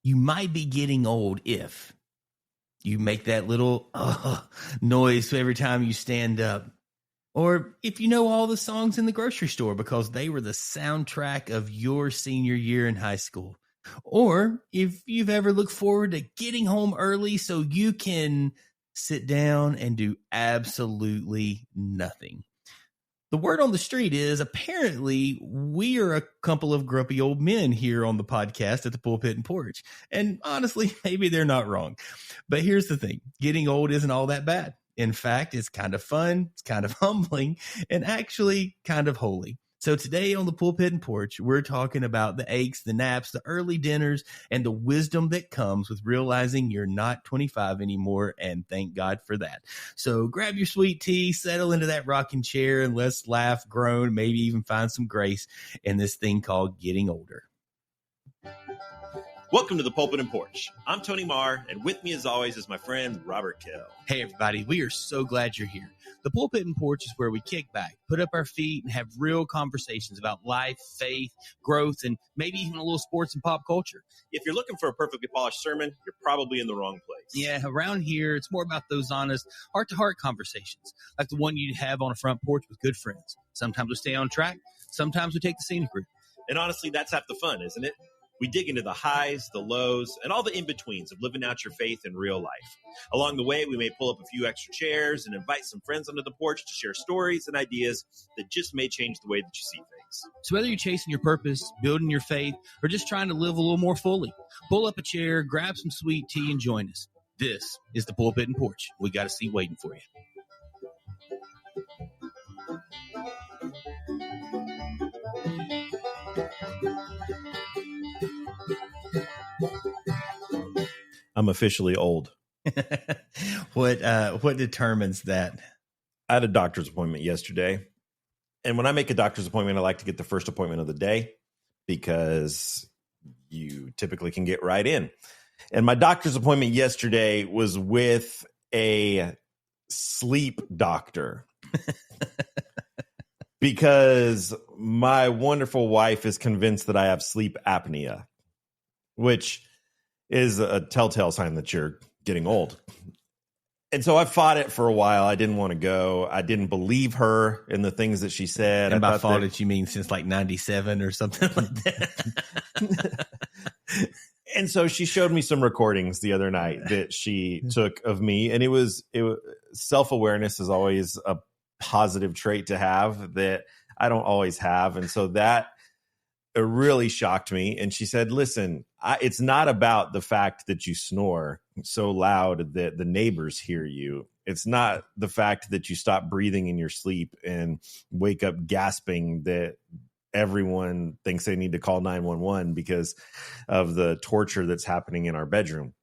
You might be getting old if you make that little noise every time you stand up. Or if you know all the songs in the grocery store because they were the soundtrack of your senior year in high school. Or if you've ever looked forward to getting home early so you can sit down and do absolutely nothing. The word on the street is apparently we are a couple of grumpy old men here on the podcast at the Pulpit and Porch. And honestly, maybe they're not wrong. But here's the thing. Getting old isn't all that bad. In fact, it's kind of fun, it's kind of humbling, and actually kind of holy. So today on the Pulpit and Porch, we're talking about the aches, the naps, the early dinners, and the wisdom that comes with realizing you're not 25 anymore, and thank God for that. So grab your sweet tea, settle into that rocking chair, and let's laugh, groan, maybe even find some grace in this thing called getting older. Welcome to the Pulpit and Porch. I'm Tony Marr, and with me as always is my friend Robert Kell. Hey everybody, we are so glad you're here. The Pulpit and Porch is where we kick back, put up our feet, and have real conversations about life, faith, growth, and maybe even a little sports and pop culture. If you're looking for a perfectly polished sermon, you're probably in the wrong place. Yeah, around here, it's more about those honest, heart-to-heart conversations, like the one you'd have on a front porch with good friends. Sometimes we stay on track, sometimes we take the scenic route. And honestly, that's half the fun, isn't it? We dig into the highs, the lows, and all the in-betweens of living out your faith in real life. Along the way, we may pull up a few extra chairs and invite some friends onto the porch to share stories and ideas that just may change the way that you see things. So whether you're chasing your purpose, building your faith, or just trying to live a little more fully, pull up a chair, grab some sweet tea, and join us. This is the Pulpit and Porch. We got a seat waiting for you. I'm officially old. What determines that? I had a doctor's appointment yesterday. And when I make a doctor's appointment, I like to get the first appointment of the day because you typically can get right in. And my doctor's appointment yesterday was with a sleep doctor. Because my wonderful wife is convinced that I have sleep apnea, which is a telltale sign that you're getting old. And so I fought it for a while. I didn't want to go. I didn't believe her in the things that she said. And by fought it, you mean since like 97 or something like that? And so she showed me some recordings the other night that she took of me. And it was self-awareness is always a positive trait to have that I don't always have. And so that it really shocked me. And she said, listen, it's not about the fact that you snore so loud that the neighbors hear you. It's not the fact that you stop breathing in your sleep and wake up gasping that everyone thinks they need to call 911 because of the torture that's happening in our bedroom.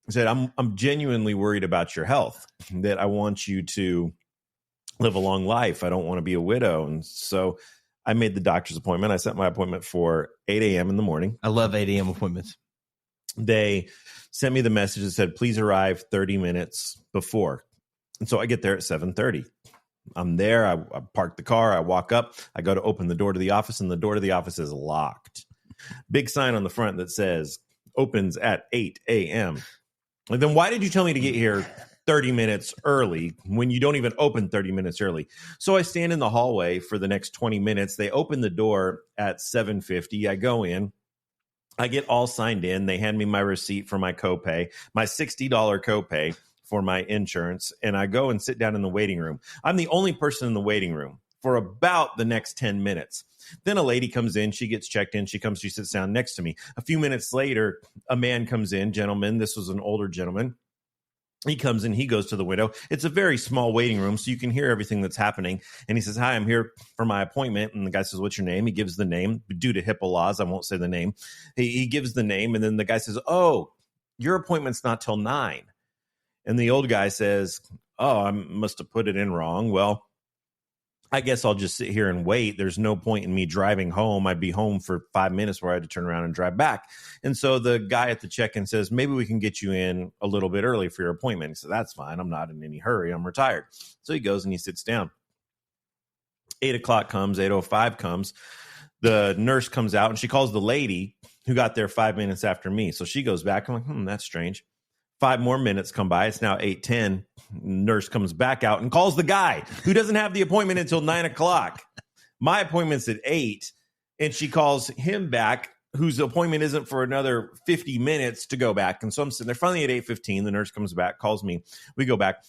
I said, I'm genuinely worried about your health, that I want you to live a long life. I don't want to be a widow. And so I made the doctor's appointment. I set my appointment for 8 a.m. in the morning. I love 8 a.m. appointments. They sent me the message that said, please arrive 30 minutes before. And so I get there at 7:30. I'm there. I park the car. I walk up. I go to open the door to the office, and the door to the office is locked. Big sign on the front that says, opens at 8 a.m. And then why did you tell me to get here 30 minutes early when you don't even open 30 minutes early? So I stand in the hallway for the next 20 minutes. They open the door at 7:50. I go in. I get all signed in. They hand me my receipt for my copay, my $60 copay for my insurance. And I go and sit down in the waiting room. I'm the only person in the waiting room for about the next 10 minutes. Then a lady comes in. She gets checked in. She sits down next to me. A few minutes later, a man comes in, gentleman. This was an older gentleman. He comes in, he goes to the window. It's a very small waiting room, so you can hear everything that's happening. And he says, hi, I'm here for my appointment. And the guy says, what's your name? He gives the name. Due to HIPAA laws, I won't say the name. He gives the name, and then the guy says, oh, your appointment's not till 9. And the old guy says, oh, I must have put it in wrong. Well, I guess I'll just sit here and wait. There's no point in me driving home. I'd be home for 5 minutes where I had to turn around and drive back. And so the guy at the check-in says, maybe we can get you in a little bit early for your appointment. He said, that's fine. I'm not in any hurry. I'm retired. So he goes and he sits down. 8 o'clock comes, 8:05 comes. The nurse comes out and she calls the lady who got there 5 minutes after me. So she goes back. I'm like, that's strange. 5 more minutes come by. It's now 8:10. Nurse comes back out and calls the guy who doesn't have the appointment until 9 o'clock. My appointment's at 8, and she calls him back, whose appointment isn't for another 50 minutes to go back. And so I'm sitting there. Finally at 8:15, the nurse comes back, calls me. We go back.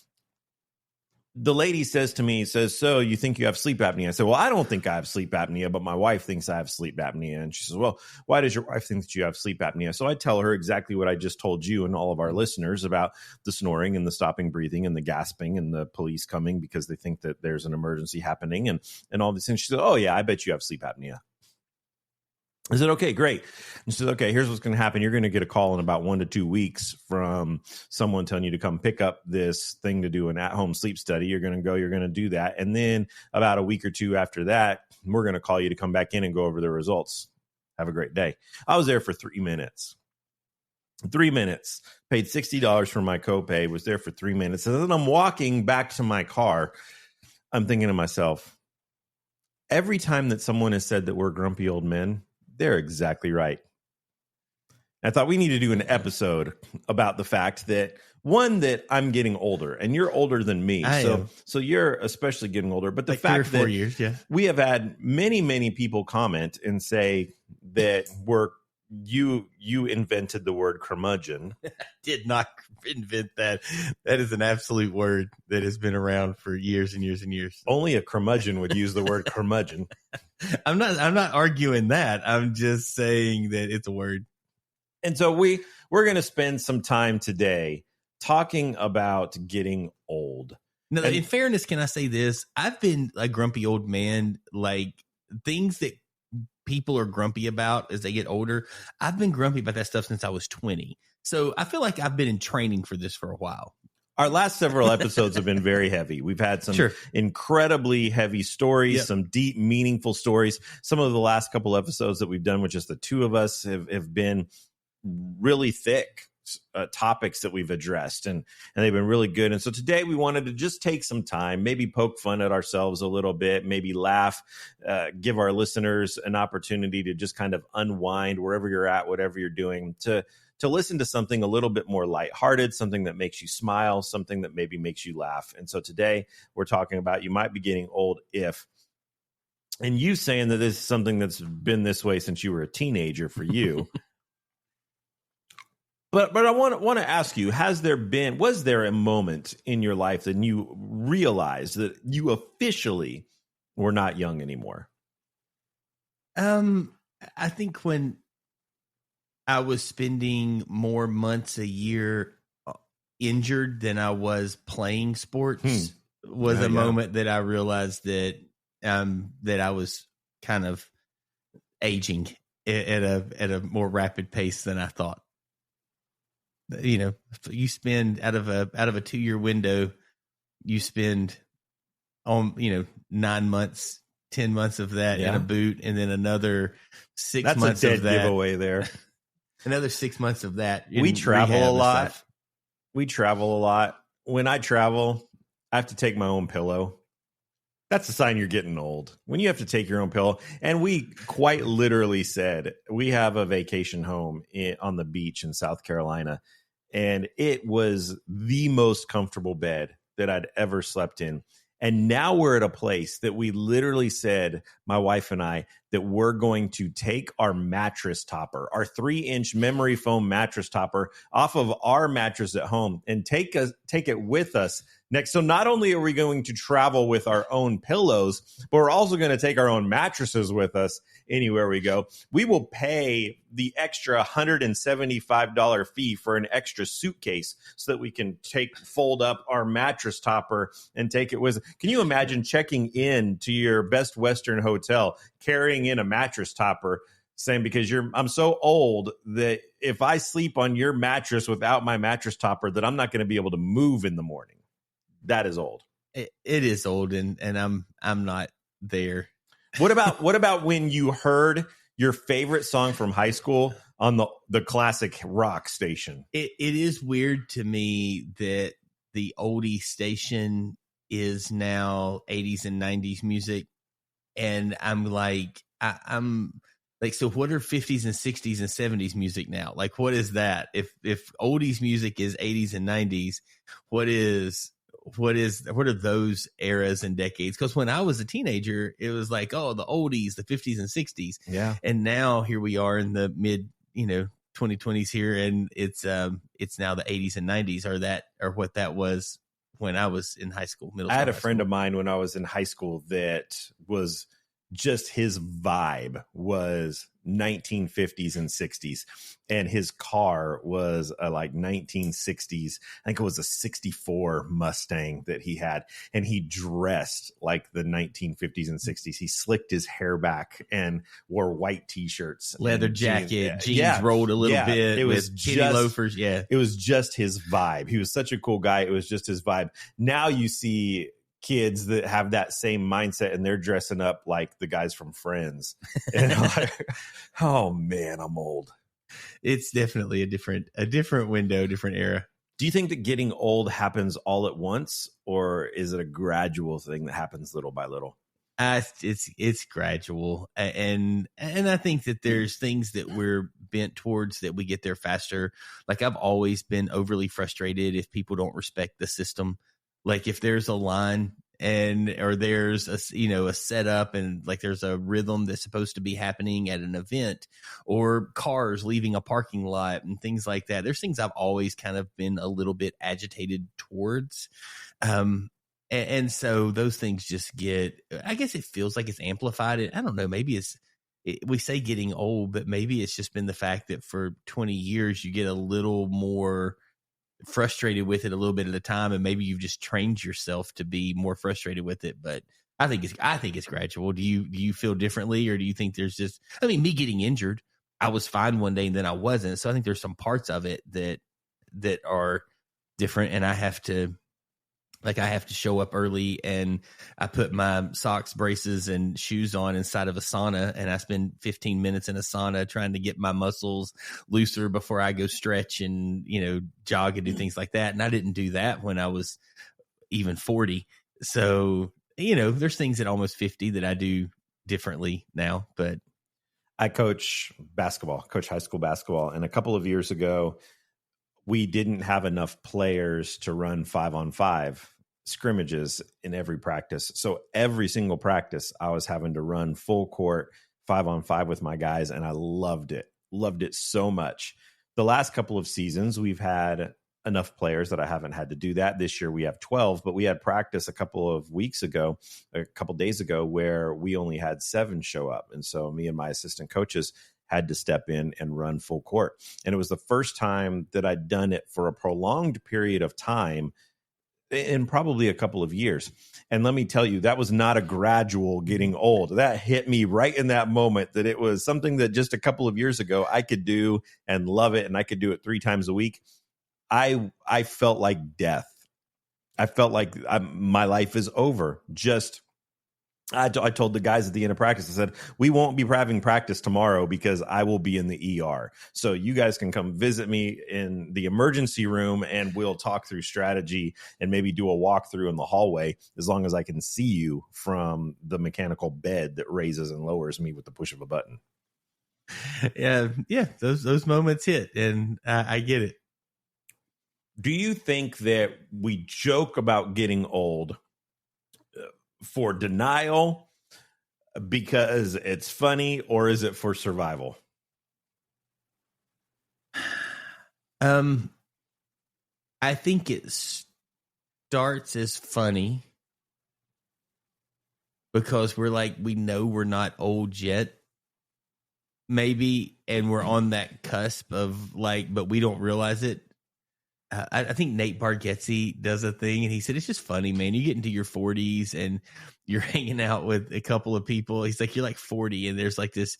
The lady says to me, so you think you have sleep apnea? I said, well, I don't think I have sleep apnea, but my wife thinks I have sleep apnea. And she says, well, why does your wife think that you have sleep apnea? So I tell her exactly what I just told you and all of our listeners about the snoring and the stopping breathing and the gasping and the police coming because they think that there's an emergency happening and all these things. She said, oh, yeah, I bet you have sleep apnea. I said, okay, great. And she said, okay, here's what's going to happen. You're going to get a call in about 1 to 2 weeks from someone telling you to come pick up this thing to do an at-home sleep study. You're going to go, you're going to do that. And then about a week or two after that, we're going to call you to come back in and go over the results. Have a great day. I was there for 3 minutes. 3 minutes. Paid $60 for my copay. Was there for 3 minutes. And then I'm walking back to my car. I'm thinking to myself, every time that someone has said that we're grumpy old men, they're exactly right. I thought we need to do an episode about the fact that, one, that I'm getting older, and you're older than me. So you're especially getting older. But the like fact 3 or 4 that years, yeah. we have had many, many people comment and say that you invented the word curmudgeon. Did not invent that. That is an absolute word that has been around for years and years and years. Only a curmudgeon would use the word curmudgeon. I'm not arguing that. I'm just saying that it's a word. And so we're going to spend some time today talking about getting old. Now, in fairness, can I say this? I've been a grumpy old man, like things that people are grumpy about as they get older. I've been grumpy about that stuff since I was 20. So I feel like I've been in training for this for a while. Our last several episodes have been very heavy. We've had some incredibly heavy stories, some deep, meaningful stories. Some of the last couple episodes that we've done with just the two of us have been really thick topics that we've addressed, and they've been really good. And so today we wanted to just take some time, maybe poke fun at ourselves a little bit, maybe laugh, give our listeners an opportunity to just kind of unwind wherever you're at, whatever you're doing, to listen to something a little bit more lighthearted, something that makes you smile, something that maybe makes you laugh. And so today we're talking about you might be getting old if, and you saying that this is something that's been this way since you were a teenager for you. But I want to ask you, was there a moment in your life that you realized that you officially were not young anymore? I think when I was spending more months a year injured than I was playing sports was a moment that I realized that I was kind of aging at a more rapid pace than I thought. You know, you spend out of a 2-year window, you spend 9 months, 10 months of that in a boot, and then another 6 months of that. That's a dead giveaway there. Another 6 months of that. We travel a lot. When I travel, I have to take my own pillow. That's a sign you're getting old. When you have to take your own pillow. And we quite literally said, we have a vacation home on the beach in South Carolina. And it was the most comfortable bed that I'd ever slept in. And now we're at a place that we literally said, my wife and I, that we're going to take our mattress topper, our 3-inch memory foam mattress topper off of our mattress at home and take it with us next. So not only are we going to travel with our own pillows, but we're also going to take our own mattresses with us anywhere we go. We will pay the extra $175 fee for an extra suitcase so that we can fold up our mattress topper and take it with us. Can you imagine checking in to your Best Western hotel, carrying in a mattress topper, saying, because I'm so old that if I sleep on your mattress without my mattress topper, that I'm not going to be able to move in the morning. That is old. It is old, and I'm not there. What about when you heard your favorite song from high school on the classic rock station? It is weird to me that the oldie station is now 80s and 90s music, and I'm like, I'm Like, so what are 50s and 60s and 70s music now? Like, what is that? If oldies music is 80s and 90s, what are those eras and decades? Because when I was a teenager, it was like, oh, the oldies, the 50s and 60s. Yeah. And now here we are in the mid, 2020s here, and it's now the 80s and 90s, or what that was when I was in high school, middle school. I had a friend of mine when I was in high school that was just, his vibe was 1950s and 60s, and his car was a like 1960s, I think it was a 64 Mustang that he had, and he dressed like the 1950s and 60s. He slicked his hair back and wore white t-shirts, leather jacket, jeans rolled a little bit, it was with kitty loafers. It was just his vibe. He was such a cool guy. It was just his vibe. Now you see kids that have that same mindset, and they're dressing up like the guys from Friends. And I'm like, oh man, I'm old. It's definitely a different window, different era. Do you think that getting old happens all at once, or is it a gradual thing that happens little by little? It's gradual, and I think that there's things that we're bent towards that we get there faster. Like, I've always been overly frustrated if people don't respect the system. Like, if there's a line or there's a setup, and like there's a rhythm that's supposed to be happening at an event, or cars leaving a parking lot and things like that. There's things I've always kind of been a little bit agitated towards. And so those things just I guess it feels like it's amplified. I don't know. Maybe we say getting old, but maybe it's just been the fact that for 20 years you get a little more frustrated with it a little bit at a time, and maybe you've just trained yourself to be more frustrated with it. But I think it's gradual. Do you feel differently, or do you think there's just, me getting injured, I was fine one day and then I wasn't. So I think there's some parts of it that are different, and I have to show up early, and I put my socks, braces, and shoes on inside of a sauna, and I spend 15 minutes in a sauna trying to get my muscles looser before I go stretch and, jog and do things like that. And I didn't do that when I was even 40. So, there's things at almost 50 that I do differently now. But I coach high school basketball. And a couple of years ago, we didn't have enough players to run 5-on-5 scrimmages in every practice. So every single practice, I was having to run full court 5-on-5 with my guys, and I loved it so much. The last couple of seasons, we've had enough players that I haven't had to do that. This year we have 12, but we had practice a couple days ago, where we only had 7 show up. And so me and my assistant coaches had to step in and run full court. And it was the first time that I'd done it for a prolonged period of time in probably a couple of years. And let me tell you, that was not a gradual getting old. That hit me right in that moment, that it was something that just a couple of years ago I could do and love it, and I could do it 3 times a week. I felt like death. I felt like my life is over. I told the guys at the end of practice, I said, we won't be having practice tomorrow because I will be in the ER. So you guys can come visit me in the emergency room, and we'll talk through strategy and maybe do a walkthrough in the hallway, as long as I can see you from the mechanical bed that raises and lowers me with the push of a button. Yeah. Those moments hit, and I get it. Do you think that we joke about getting old for denial, because it's funny, or is it for survival? I think it starts as funny because we know we're not old yet, maybe, and we're on that cusp of but we don't realize it. I think Nate Bargatze does a thing, and he said, it's just funny, man. You get into your 40s and you're hanging out with a couple of people. He's like, you're like 40, and there's like this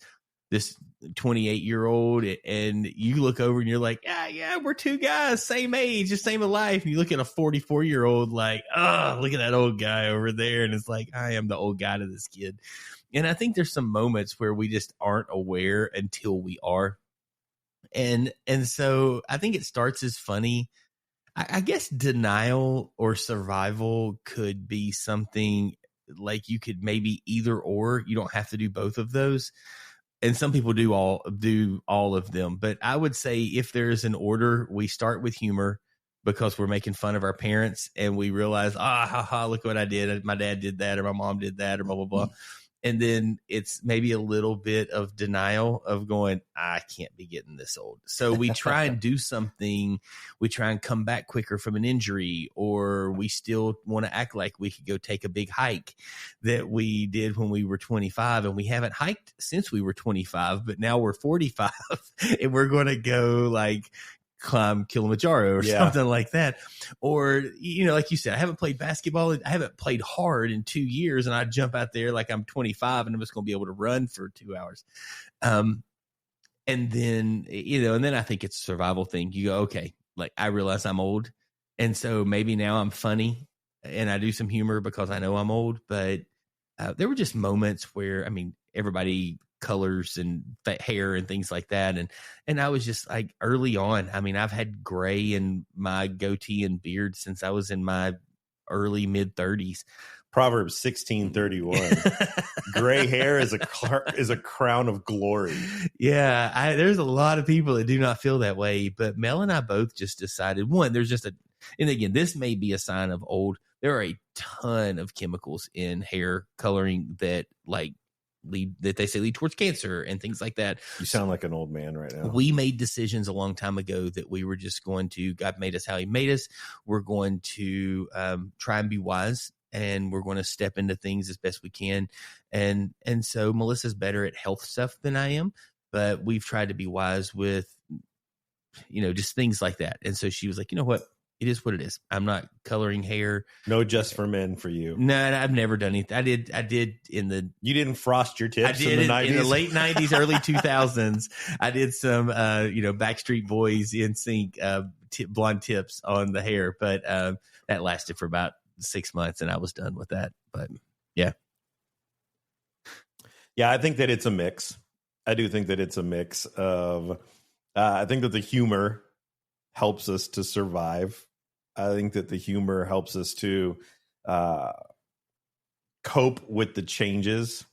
28-year-old, and you look over and you're like, yeah, we're 2 guys, same age, just same life. And you look at a 44-year-old like, oh, look at that old guy over there. And it's like, I am the old guy to this kid. And I think there's some moments where we just aren't aware until we are. And so I think it starts as funny. I guess denial or survival could be something like you could maybe either or. You don't have to do both of those. And some people do all of them. But I would say if there's an order, we start with humor because we're making fun of our parents and we realize, look what I did. My dad did that or my mom did that or blah, blah, blah. And then it's maybe a little bit of denial of going, I can't be getting this old. So we try and do something. We try and come back quicker from an injury, or we still want to act like we could go take a big hike that we did when we were 25. And we haven't hiked since we were 25, but now we're 45 and we're going to go like climb Kilimanjaro or something like that. Or, like you said, I haven't played basketball. I haven't played hard in 2 years, and I jump out there like I'm 25 and I'm just going to be able to run for 2 hours. And then, and then I think it's a survival thing. You go, okay, like I realize I'm old. And so maybe now I'm funny and I do some humor because I know I'm old. But there were just moments where, everybody colors and hair and things like that. And I was just like early on, I've had gray in my goatee and beard since I was in my early mid 30s. Proverbs 16:31. Gray hair is a crown of glory. Yeah. There's a lot of people that do not feel that way, but Mel and I both just decided and again, this may be a sign of old. There are a ton of chemicals in hair coloring that lead towards cancer and things like that. You sound like an old man right now. We made decisions a long time ago that we were just going to, God made us how he made us. We're going to try and be wise, and we're going to step into things as best we can. And so Melissa's better at health stuff than I am, but we've tried to be wise with, just things like that. And so she was like, you know what? It is what it is. I'm not coloring hair. No, just for men for you. No, I've never done anything. I did in the. You didn't frost your tips. I did in the 90s? In the late 90s, early 2000s. I did some, Backstreet Boys in sync blonde tips on the hair, but that lasted for about 6 months, and I was done with that. But yeah, I think that it's a mix. I do think that it's a mix of. I think that the humor helps us to survive. I think that the humor helps us to cope with the changes,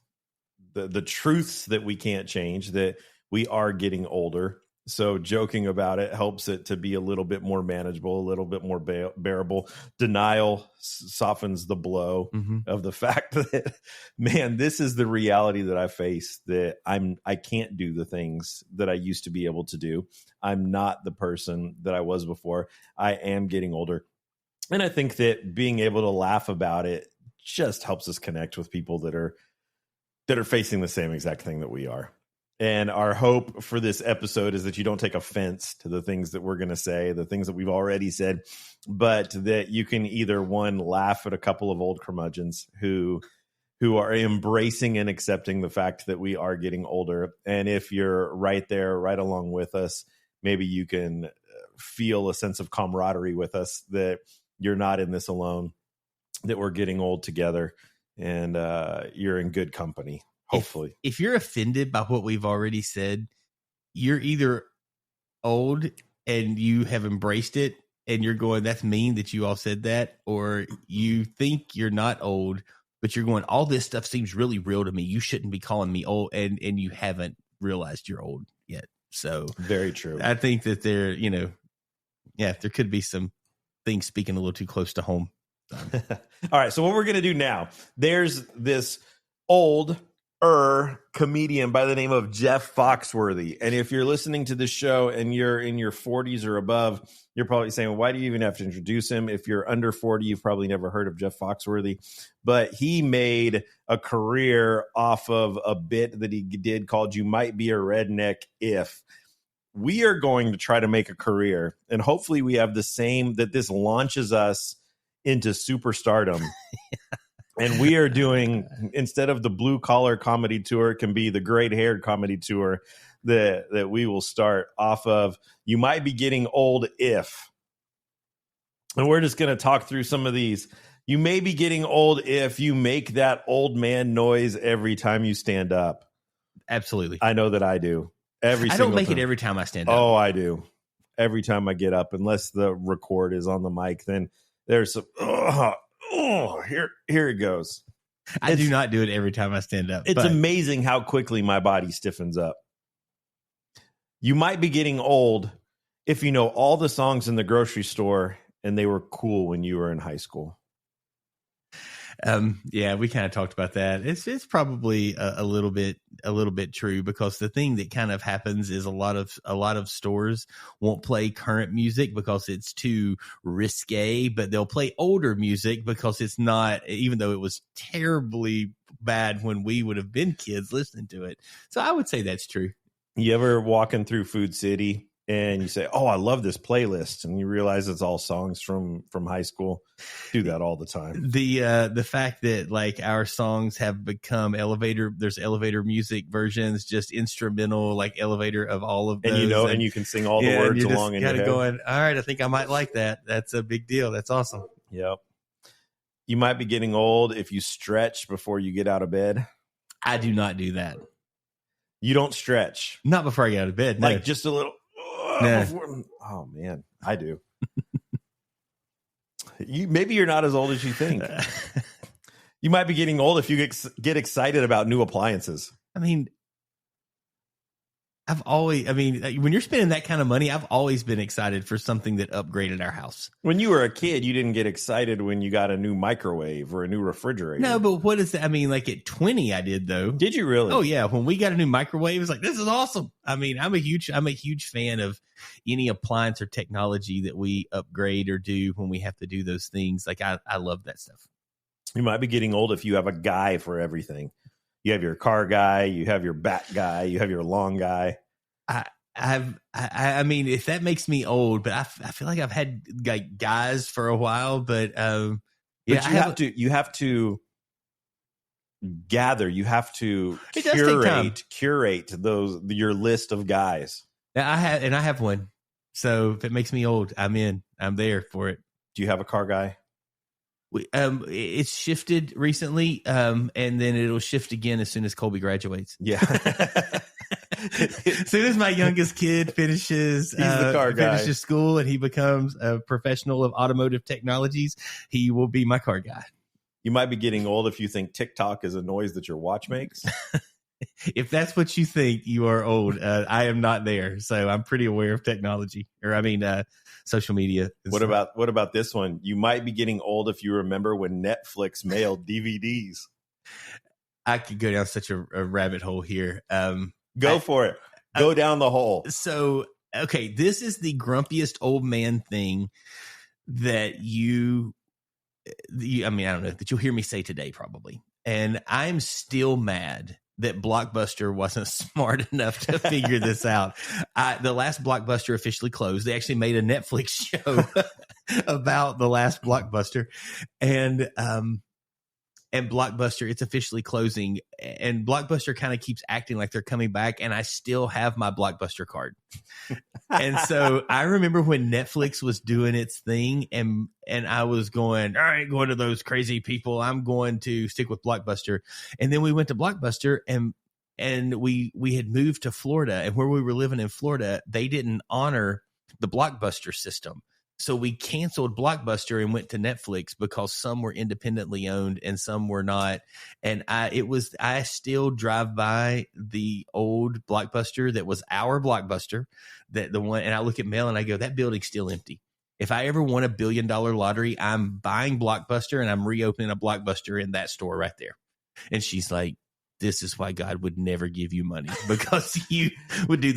the truths that we can't change, that we are getting older. So joking about it helps it to be a little bit more manageable, a little bit more bearable. Denial softens the blow of the fact that, man, this is the reality that I face, that I can't do the things that I used to be able to do. I'm not the person that I was before. I am getting older. And I think that being able to laugh about it just helps us connect with people that are facing the same exact thing that we are. And our hope for this episode is that you don't take offense to the things that we're going to say, the things that we've already said, but that you can either, one, laugh at a couple of old curmudgeons who are embracing and accepting the fact that we are getting older. And if you're right there, right along with us, maybe you can feel a sense of camaraderie with us, that you're not in this alone, that we're getting old together, and you're in good company. Hopefully. If you're offended by what we've already said, you're either old and you have embraced it and you're going, that's mean that you all said that, or you think you're not old, but you're going, all this stuff seems really real to me. You shouldn't be calling me old, and you haven't realized you're old yet. So very true. I think that there could be some things speaking a little too close to home. All right. So what we're going to do now, there's this old comedian by the name of Jeff Foxworthy. And if you're listening to this show and you're in your 40s or above, you're probably saying, well, why do you even have to introduce him? If you're under 40, you've probably never heard of Jeff Foxworthy. But he made a career off of a bit that he did called You Might Be a Redneck If. We are going to try to make a career, and hopefully we have the same, that this launches us into superstardom. And we are doing, instead of the blue collar comedy tour, it can be the great haired comedy tour that we will start off of. You might be getting old if. And we're just going to talk through some of these. You may be getting old if you make that old man noise every time you stand up. Absolutely. I know that I do. I don't make it every time I stand up. Oh, I do. Every time I get up, unless the record is on the mic, then there's some, here it goes. I do not do it every time I stand up. It's amazing how quickly my body stiffens up. You might be getting old if you know all the songs in the grocery store and they were cool when you were in high school. Yeah, we kind of talked about that. It's probably a little bit true, because the thing that kind of happens is a lot of stores won't play current music because it's too risque, but they'll play older music because it's not, even though it was terribly bad when we would have been kids listening to it. So I would say that's true. You ever walking through Food City and you say, "Oh, I love this playlist," and you realize it's all songs from high school? Do that all the time. The fact that like our songs have become there's elevator music versions, just instrumental, like elevator of all of those. And you can sing all the words along in your head. Going, all right, I think I might like that. That's a big deal. That's awesome. Yep. You might be getting old if you stretch before you get out of bed. I do not do that. You don't stretch. Not before I get out of bed. Like no. just a little. Oh man, I do. Maybe you're not as old as you think. You might be getting old if you get excited about new appliances. I mean, when you're spending that kind of money, I've always been excited for something that upgraded our house. When you were a kid, you didn't get excited when you got a new microwave or a new refrigerator. No, but what is that? I mean, like at 20, I did though. Did you really? Oh yeah. When we got a new microwave, it was like, this is awesome. I mean, I'm a huge fan of any appliance or technology that we upgrade or do when we have to do those things. Like I love that stuff. You might be getting old if you have a guy for everything. You have your car guy, you have your bat guy, you have your lawn guy. I mean, if that makes me old, but I feel like I've had like guys for a while, but yeah, you have to gather, you have to curate your list of guys. I have one. So if it makes me old, I'm there for it. Do you have a car guy? It's shifted recently, and then it'll shift again as soon as Colby graduates. Yeah. As soon as my youngest kid finishes school and he becomes a professional of automotive technologies, he will be my car guy. You might be getting old if you think TikTok is a noise that your watch makes. If that's what you think, you are old. I am not there, so I'm pretty aware of technology, social media. What about this one? You might be getting old if you remember when Netflix mailed DVDs. I could go down such a rabbit hole here. Go for it. Go down the hole. So, okay, this is the grumpiest old man thing that I don't know, that you'll hear me say today probably. And I'm still mad that Blockbuster wasn't smart enough to figure this out. The last Blockbuster officially closed. They actually made a Netflix show about the last Blockbuster. And Blockbuster, it's officially closing. And Blockbuster kind of keeps acting like they're coming back. And I still have my Blockbuster card. And so I remember when Netflix was doing its thing and I was going, I ain't going to those crazy people. I'm going to stick with Blockbuster. And then we went to Blockbuster and we had moved to Florida. And where we were living in Florida, they didn't honor the Blockbuster system. So we canceled Blockbuster and went to Netflix because some were independently owned and some were not. And I still drive by the old Blockbuster that was our Blockbuster, and I look at Mel and I go, that building's still empty. If I ever won $1 billion lottery, I'm buying Blockbuster and I'm reopening a Blockbuster in that store right there. And she's like, this is why God would never give you money, because you would do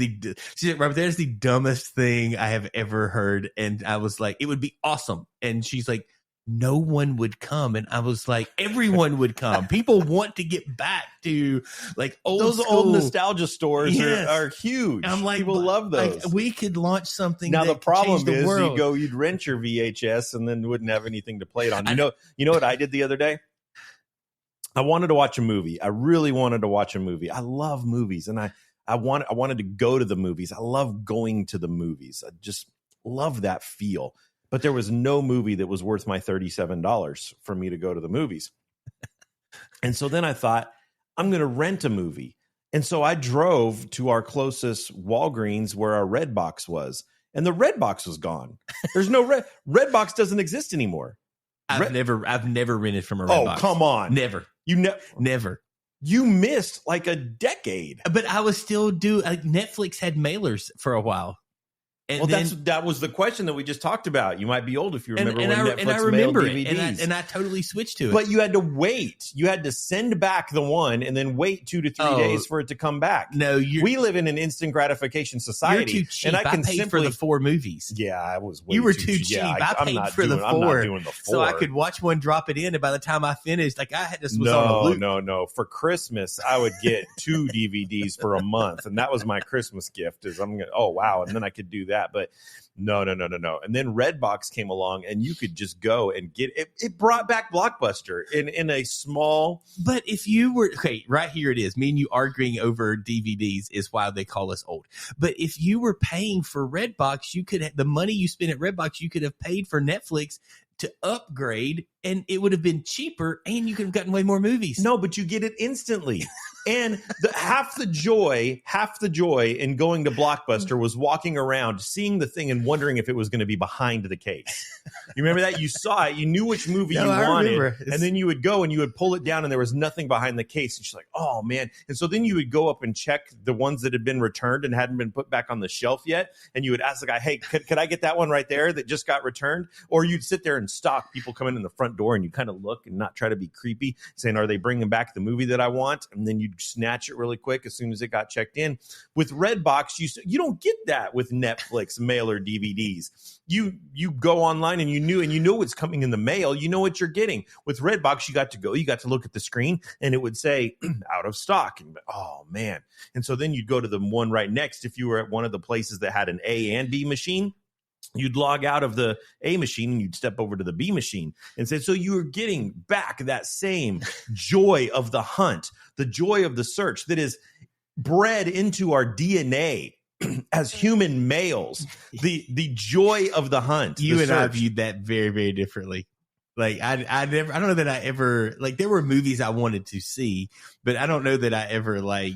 she's like, Robert, that is the dumbest thing I have ever heard. And I was like, it would be awesome. And she's like, no one would come. And I was like, everyone would come. People want to get back to like old nostalgia stores. Yes. are huge. I'm like, people love those. Like, we could launch something. Now that the problem is world. you'd rent your VHS and then wouldn't have anything to play it on. You know what I did the other day? I wanted to watch a movie. I really wanted to watch a movie. I love movies, and I wanted to go to the movies. I love going to the movies. I just love that feel. But there was no movie that was worth my $37 for me to go to the movies. And so then I thought, I'm going to rent a movie. And so I drove to our closest Walgreens where our Redbox was, and the Redbox was gone. There's no Redbox doesn't exist anymore. I've never rented from a Redbox. Oh, come on. Never. Never. You missed like a decade. But I was still Netflix had mailers for a while. And that was the question that we just talked about. You might be old if you remember when Netflix and I remember mailed DVDs. and I totally switched to it. But you had to wait. You had to send back the one and then wait 2 to 3 days for it to come back. No, we live in an instant gratification society. You're too cheap. And I paid for the 4 movies. Yeah, I was. You were too cheap. Yeah, I paid for the 4. I'm not doing the 4, so I could watch one, drop it in, and by the time I finished, like I had this was on a loop. No. For Christmas, I would get 2 DVDs for a month, and that was my Christmas gift. Oh wow, and then I could do that, but. No. And then Redbox came along and you could just go and get it. It brought back Blockbuster in a small. But if you were, okay, right here it is. Me and you arguing over DVDs is why they call us old. But if you were paying for Redbox, you could have the money you spent at Redbox, you could have paid for Netflix to upgrade and it would have been cheaper and you could have gotten way more movies. No, but you get it instantly. And half the joy in going to Blockbuster was walking around, seeing the thing and wondering if it was going to be behind the case. You remember that? You saw it. You knew which movie you wanted. And then you would go and you would pull it down and there was nothing behind the case. And she's like, oh, man. And so then you would go up and check the ones that had been returned and hadn't been put back on the shelf yet. And you would ask the guy, hey, could I get that one right there that just got returned? Or you'd sit there and stalk people coming in the front door and you kind of look and not try to be creepy, saying, are they bringing back the movie that I want? And then you snatch it really quick as soon as it got checked in. With Redbox, you don't get that with Netflix mailer DVDs. You go online and you know what's coming in the mail. You know what you're getting. With Redbox, you got to look at the screen and it would say out of stock. And oh man. And so then you'd go to the one right next. If you were at one of the places that had an A and B machine, you'd log out of the A machine and you'd step over to the B machine and say, so you were getting back that same joy of the hunt, the joy of the search that is bred into our DNA as human males, the joy of the hunt. You and I viewed that very, very differently. Like I don't know that I ever, like there were movies I wanted to see, but I don't know that I ever like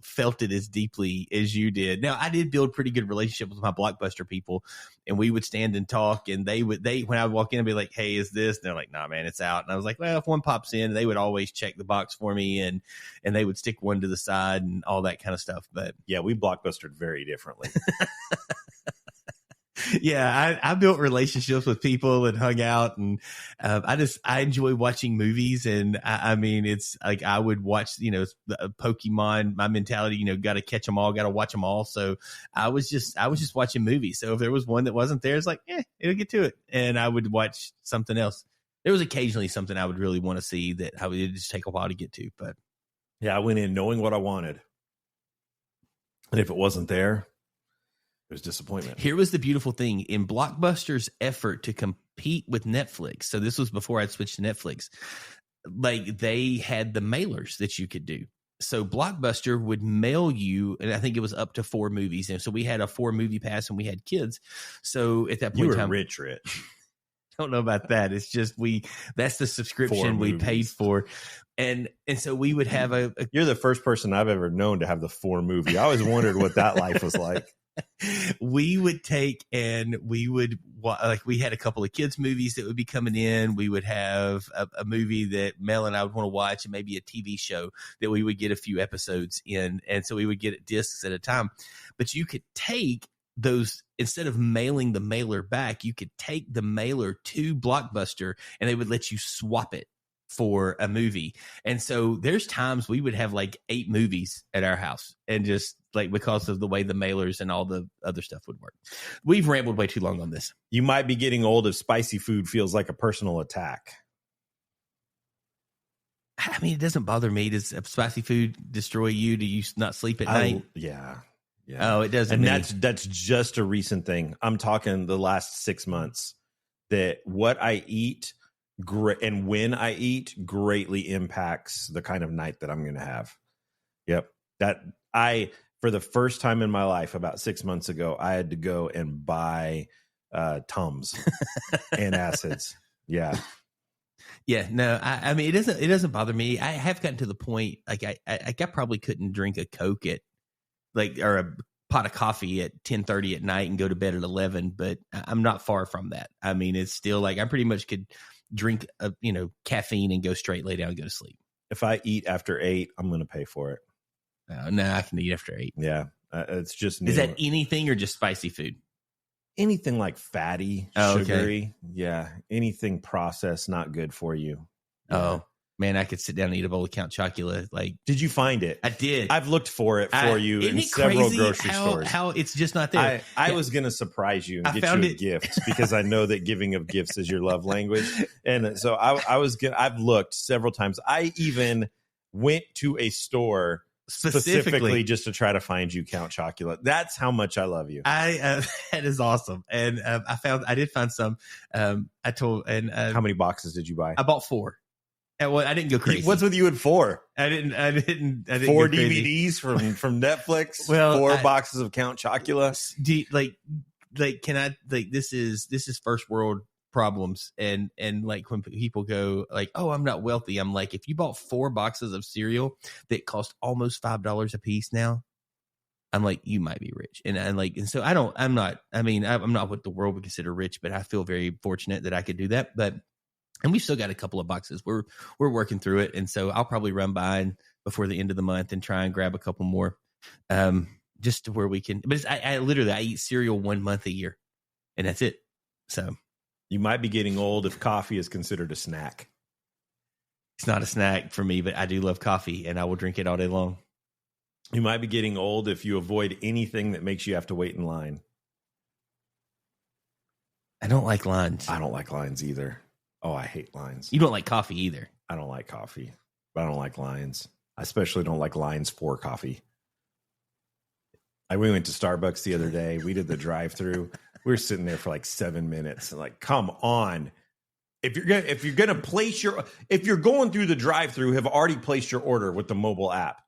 felt it as deeply as you did. Now I did build pretty good relationship with my Blockbuster people and we would stand and talk and they when I would walk in and be like, hey, is this? And they're like, nah, man, it's out. And I was like, well, if one pops in, they would always check the box for me and they would stick one to the side and all that kind of stuff. But yeah, we Blockbustered very differently. Yeah, I built relationships with people and hung out, and I enjoy watching movies. And I mean, it's like I would watch, Pokemon. My mentality, got to catch them all, got to watch them all. So I was just watching movies. So if there was one that wasn't there, it's like, it'll get to it, and I would watch something else. There was occasionally something I would really want to see that I would just take a while to get to, but yeah, I went in knowing what I wanted, and if it wasn't there, it was disappointment. Here was the beautiful thing in Blockbuster's effort to compete with Netflix. So this was before I'd switched to Netflix. Like they had the mailers that you could do. So Blockbuster would mail you, and I think it was up to 4 movies. And so we had a 4 movie pass and we had kids. So at that point you were in time, rich. Don't know about that. It's just that's the subscription we paid for. And so we would have You're the first person I've ever known to have the 4 movie. I always wondered what that life was like. We would take and we would we had a couple of kids movies that would be coming in. We would have a movie that Mel and I would want to watch, and maybe a TV show that we would get a few episodes in. And so we would get discs at a time, but you could take those, instead of mailing the mailer back, you could take the mailer to Blockbuster and they would let you swap it for a movie. And so there's times we would have like 8 movies at our house, and just like because of the way the mailers and all the other stuff would work. We've rambled way too long on this. You might be getting old if spicy food feels like a personal attack. I mean, it doesn't bother me. Does spicy food destroy you? Do you not sleep at night? Yeah. Oh, it doesn't. And that's just a recent thing. I'm talking the last 6 months, that what I eat and when I eat greatly impacts the kind of night that I'm going to have. Yep. For the first time in my life, about 6 months ago, I had to go and buy Tums and acids. Yeah. Yeah. No, I mean, it doesn't bother me. I have gotten to the point, like I probably couldn't drink a Coke or a pot of coffee at 10:30 at night and go to bed at 11, but I'm not far from that. I mean, it's still like I pretty much could drink caffeine and go straight, lay down, and go to sleep. If I eat after 8, I'm going to pay for it. No, I can eat after 8. Yeah, it's just new. Is that anything or just spicy food? Anything like fatty, sugary. Okay. Yeah, anything processed, not good for you. Yeah. Oh. Man, I could sit down and eat a bowl of Count Chocula. Like, did you find it? I did. I've looked for it for you in several grocery stores. How it's just not there. I was going to surprise you and get you a gift because I know that giving of gifts is your love language, and so I've looked several times. I even went to a store specifically just to try to find you Count Chocula. That's how much I love you. That is awesome, and I did find some. I told how many boxes did you buy? I bought 4. Well, I didn't go crazy. What's with you at 4? I didn't 4 DVDs from Netflix. Well, 4 boxes of Count Chocula. Can I this is first world problems, and like when people go like, oh, I'm not wealthy. I'm like, if you bought 4 boxes of cereal that cost almost $5 a piece now, I'm like, you might be rich. And so I'm not what the world would consider rich, but I feel very fortunate that I could do that. And we've still got a couple of boxes. We're working through it. And so I'll probably run by before the end of the month and try and grab a couple more just to where we can. But I literally eat cereal 1 month a year, and that's it. So you might be getting old if coffee is considered a snack. It's not a snack for me, but I do love coffee, and I will drink it all day long. You might be getting old if you avoid anything that makes you have to wait in line. I don't like lines. I don't like lines either. Oh, I hate lines. You don't like coffee either. I don't like coffee, but I don't like lines. I especially don't like lines for coffee. We went to Starbucks the other day. We did the drive-through. We were sitting there for like 7 minutes. And like, come on. If you're going through the drive-through, have already placed your order with the mobile app.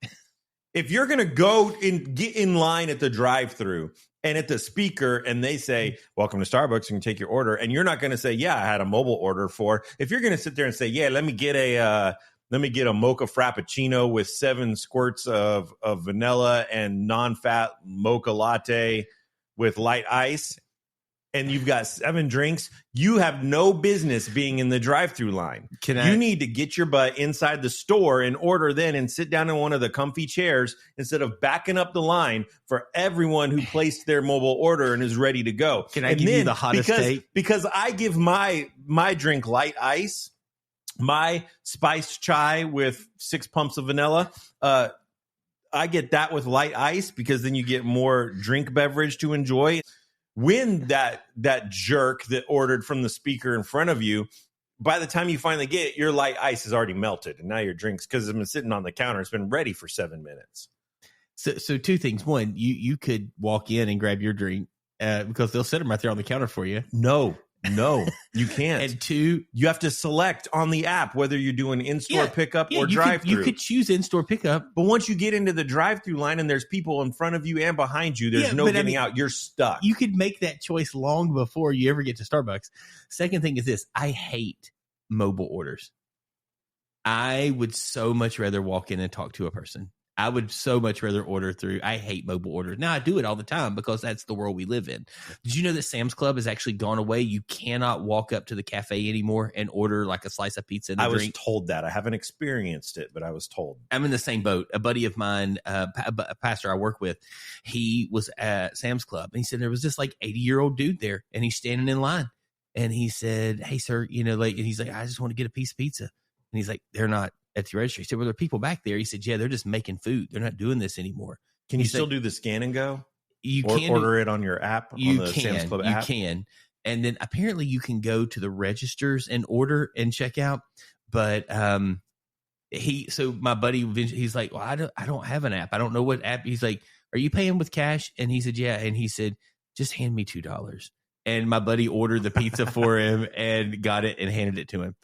If you're going to go and get in line at the drive-through and at the speaker and they say, welcome to Starbucks, you can take your order. And you're not going to say, yeah, I had a mobile order for. If you're going to sit there and say, yeah, let me get a mocha frappuccino with 7 squirts of vanilla and non-fat mocha latte with light ice, and you've got 7 drinks, you have no business being in the drive-through line. You need to get your butt inside the store and order then and sit down in one of the comfy chairs instead of backing up the line for everyone who placed their mobile order and is ready to go. Can I give you the hottest take? Because I give my drink light ice, my spiced chai with 6 pumps of vanilla. I get that with light ice because then you get more drink beverage to enjoy. When that jerk that ordered from the speaker in front of you, by the time you finally get it, your light ice is already melted. And now your drinks, because it's been sitting on the counter, it's been ready for 7 minutes. So 2 things. One, you could walk in and grab your drink because they'll set them right there on the counter for you. No, you can't. And 2, you have to select on the app whether you're doing in-store pickup or drive-through. You could choose in-store pickup. But once you get into the drive-through line and there's people in front of you and behind you, there's no getting out. You're stuck. You could make that choice long before you ever get to Starbucks. Second thing is this. I hate mobile orders. I would so much rather walk in and talk to a person. I would so much rather order through. I hate mobile orders. Now, I do it all the time because that's the world we live in. Did you know that Sam's Club has actually gone away? You cannot walk up to the cafe anymore and order like a slice of pizza and a drink. I was told that. I haven't experienced it, but I was told. I'm in the same boat. A buddy of mine, a pastor I work with, he was at Sam's Club. And he said there was this like 80-year-old dude there, and he's standing in line. And he said, hey, sir, and he's like, I just want to get a piece of pizza. And he's like, they're not at the registry. He said, well, there are people back there. He said, yeah, they're just making food. They're not doing this anymore. Can you still do the scan and go? You can order it on your app, on the Sam's Club app? You can. And then apparently you can go to the registers and order and check out. But so my buddy, he's like, well, I don't have an app. I don't know what app. He's like, are you paying with cash? And he said, yeah. And he said, just hand me $2. And my buddy ordered the pizza for him and got it and handed it to him.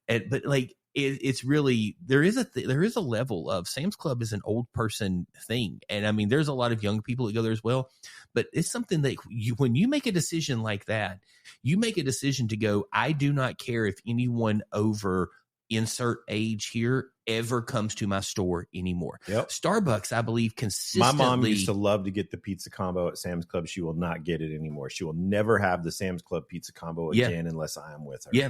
But like, it's really, there is a level of Sam's Club is an old person thing. And I mean, there's a lot of young people that go there as well, but it's something that when you make a decision like that, you make a decision to go, I do not care if anyone over insert age here ever comes to my store anymore. Yep. Starbucks, I believe, consistently. My mom used to love to get the pizza combo at Sam's Club. She will not get it anymore. She will never have the Sam's Club pizza combo again unless I am with her. Yeah.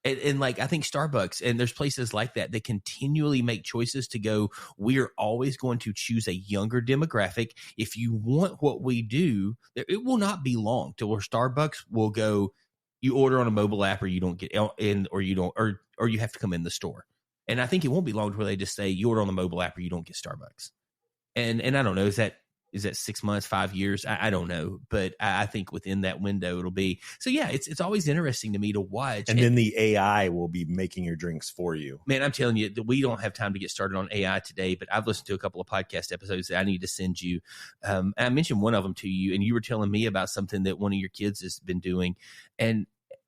And like, I think Starbucks and there's places like that continually make choices to go, we're always going to choose a younger demographic. If you want what we do, it will not be long till where Starbucks will go, you order on a mobile app or you don't get in, or you don't, or you have to come in the store. And I think it won't be long to where they just say you order on the mobile app or you don't get Starbucks. And I don't know, is that 6 months, 5 years? I don't know, but I think within that window it'll be. So yeah, it's always interesting to me to watch. And then the AI will be making your drinks for you. Man, I'm telling you that we don't have time to get started on AI today, but I've listened to a couple of podcast episodes that I need to send you. I mentioned one of them to you, and you were telling me about something that one of your kids has been doing,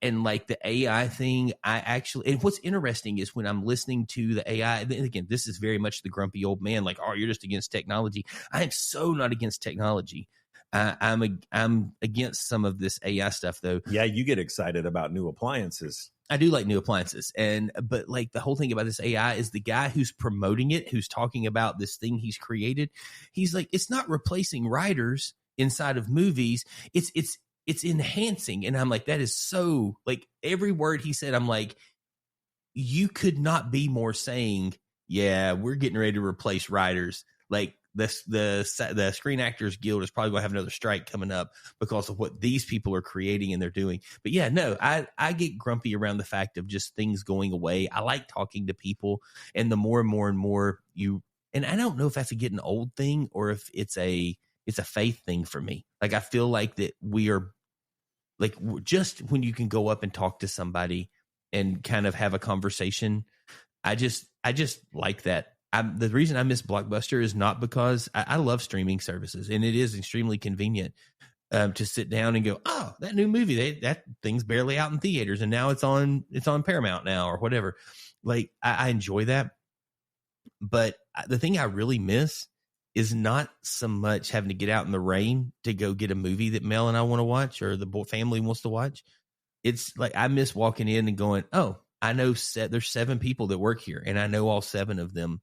and like the AI thing, and what's interesting is when I'm listening to the AI, and again, this is very much the grumpy old man, like, oh, you're just against technology. I am so not against technology. I'm against some of this AI stuff, though. Yeah, you get excited about new appliances. I do like new appliances, but like the whole thing about this AI is the guy who's promoting it, who's talking about this thing he's created. He's like, it's not replacing writers inside of movies. It's enhancing. And I'm like, that is so, like, every word he said, I'm like, you could not be more saying, yeah, we're getting ready to replace writers. Like the Screen Actors Guild is probably going to have another strike coming up because of what these people are creating and they're doing. But yeah, no, I get grumpy around the fact of just things going away. I like talking to people, and the more and more and more and I don't know if that's a getting old thing or if it's a faith thing for me. Like, I feel like that we are, like, just when you can go up and talk to somebody and kind of have a conversation, I just like that. The reason I miss Blockbuster is not because I love streaming services, and it is extremely convenient to sit down and go, oh, that new movie, that thing's barely out in theaters, and now it's on Paramount now or whatever. Like, I enjoy that, but the thing I really miss is not so much having to get out in the rain to go get a movie that Mel and I want to watch or the family wants to watch. It's like, I miss walking in and going, oh, I know there's 7 people that work here, and I know all 7 of them,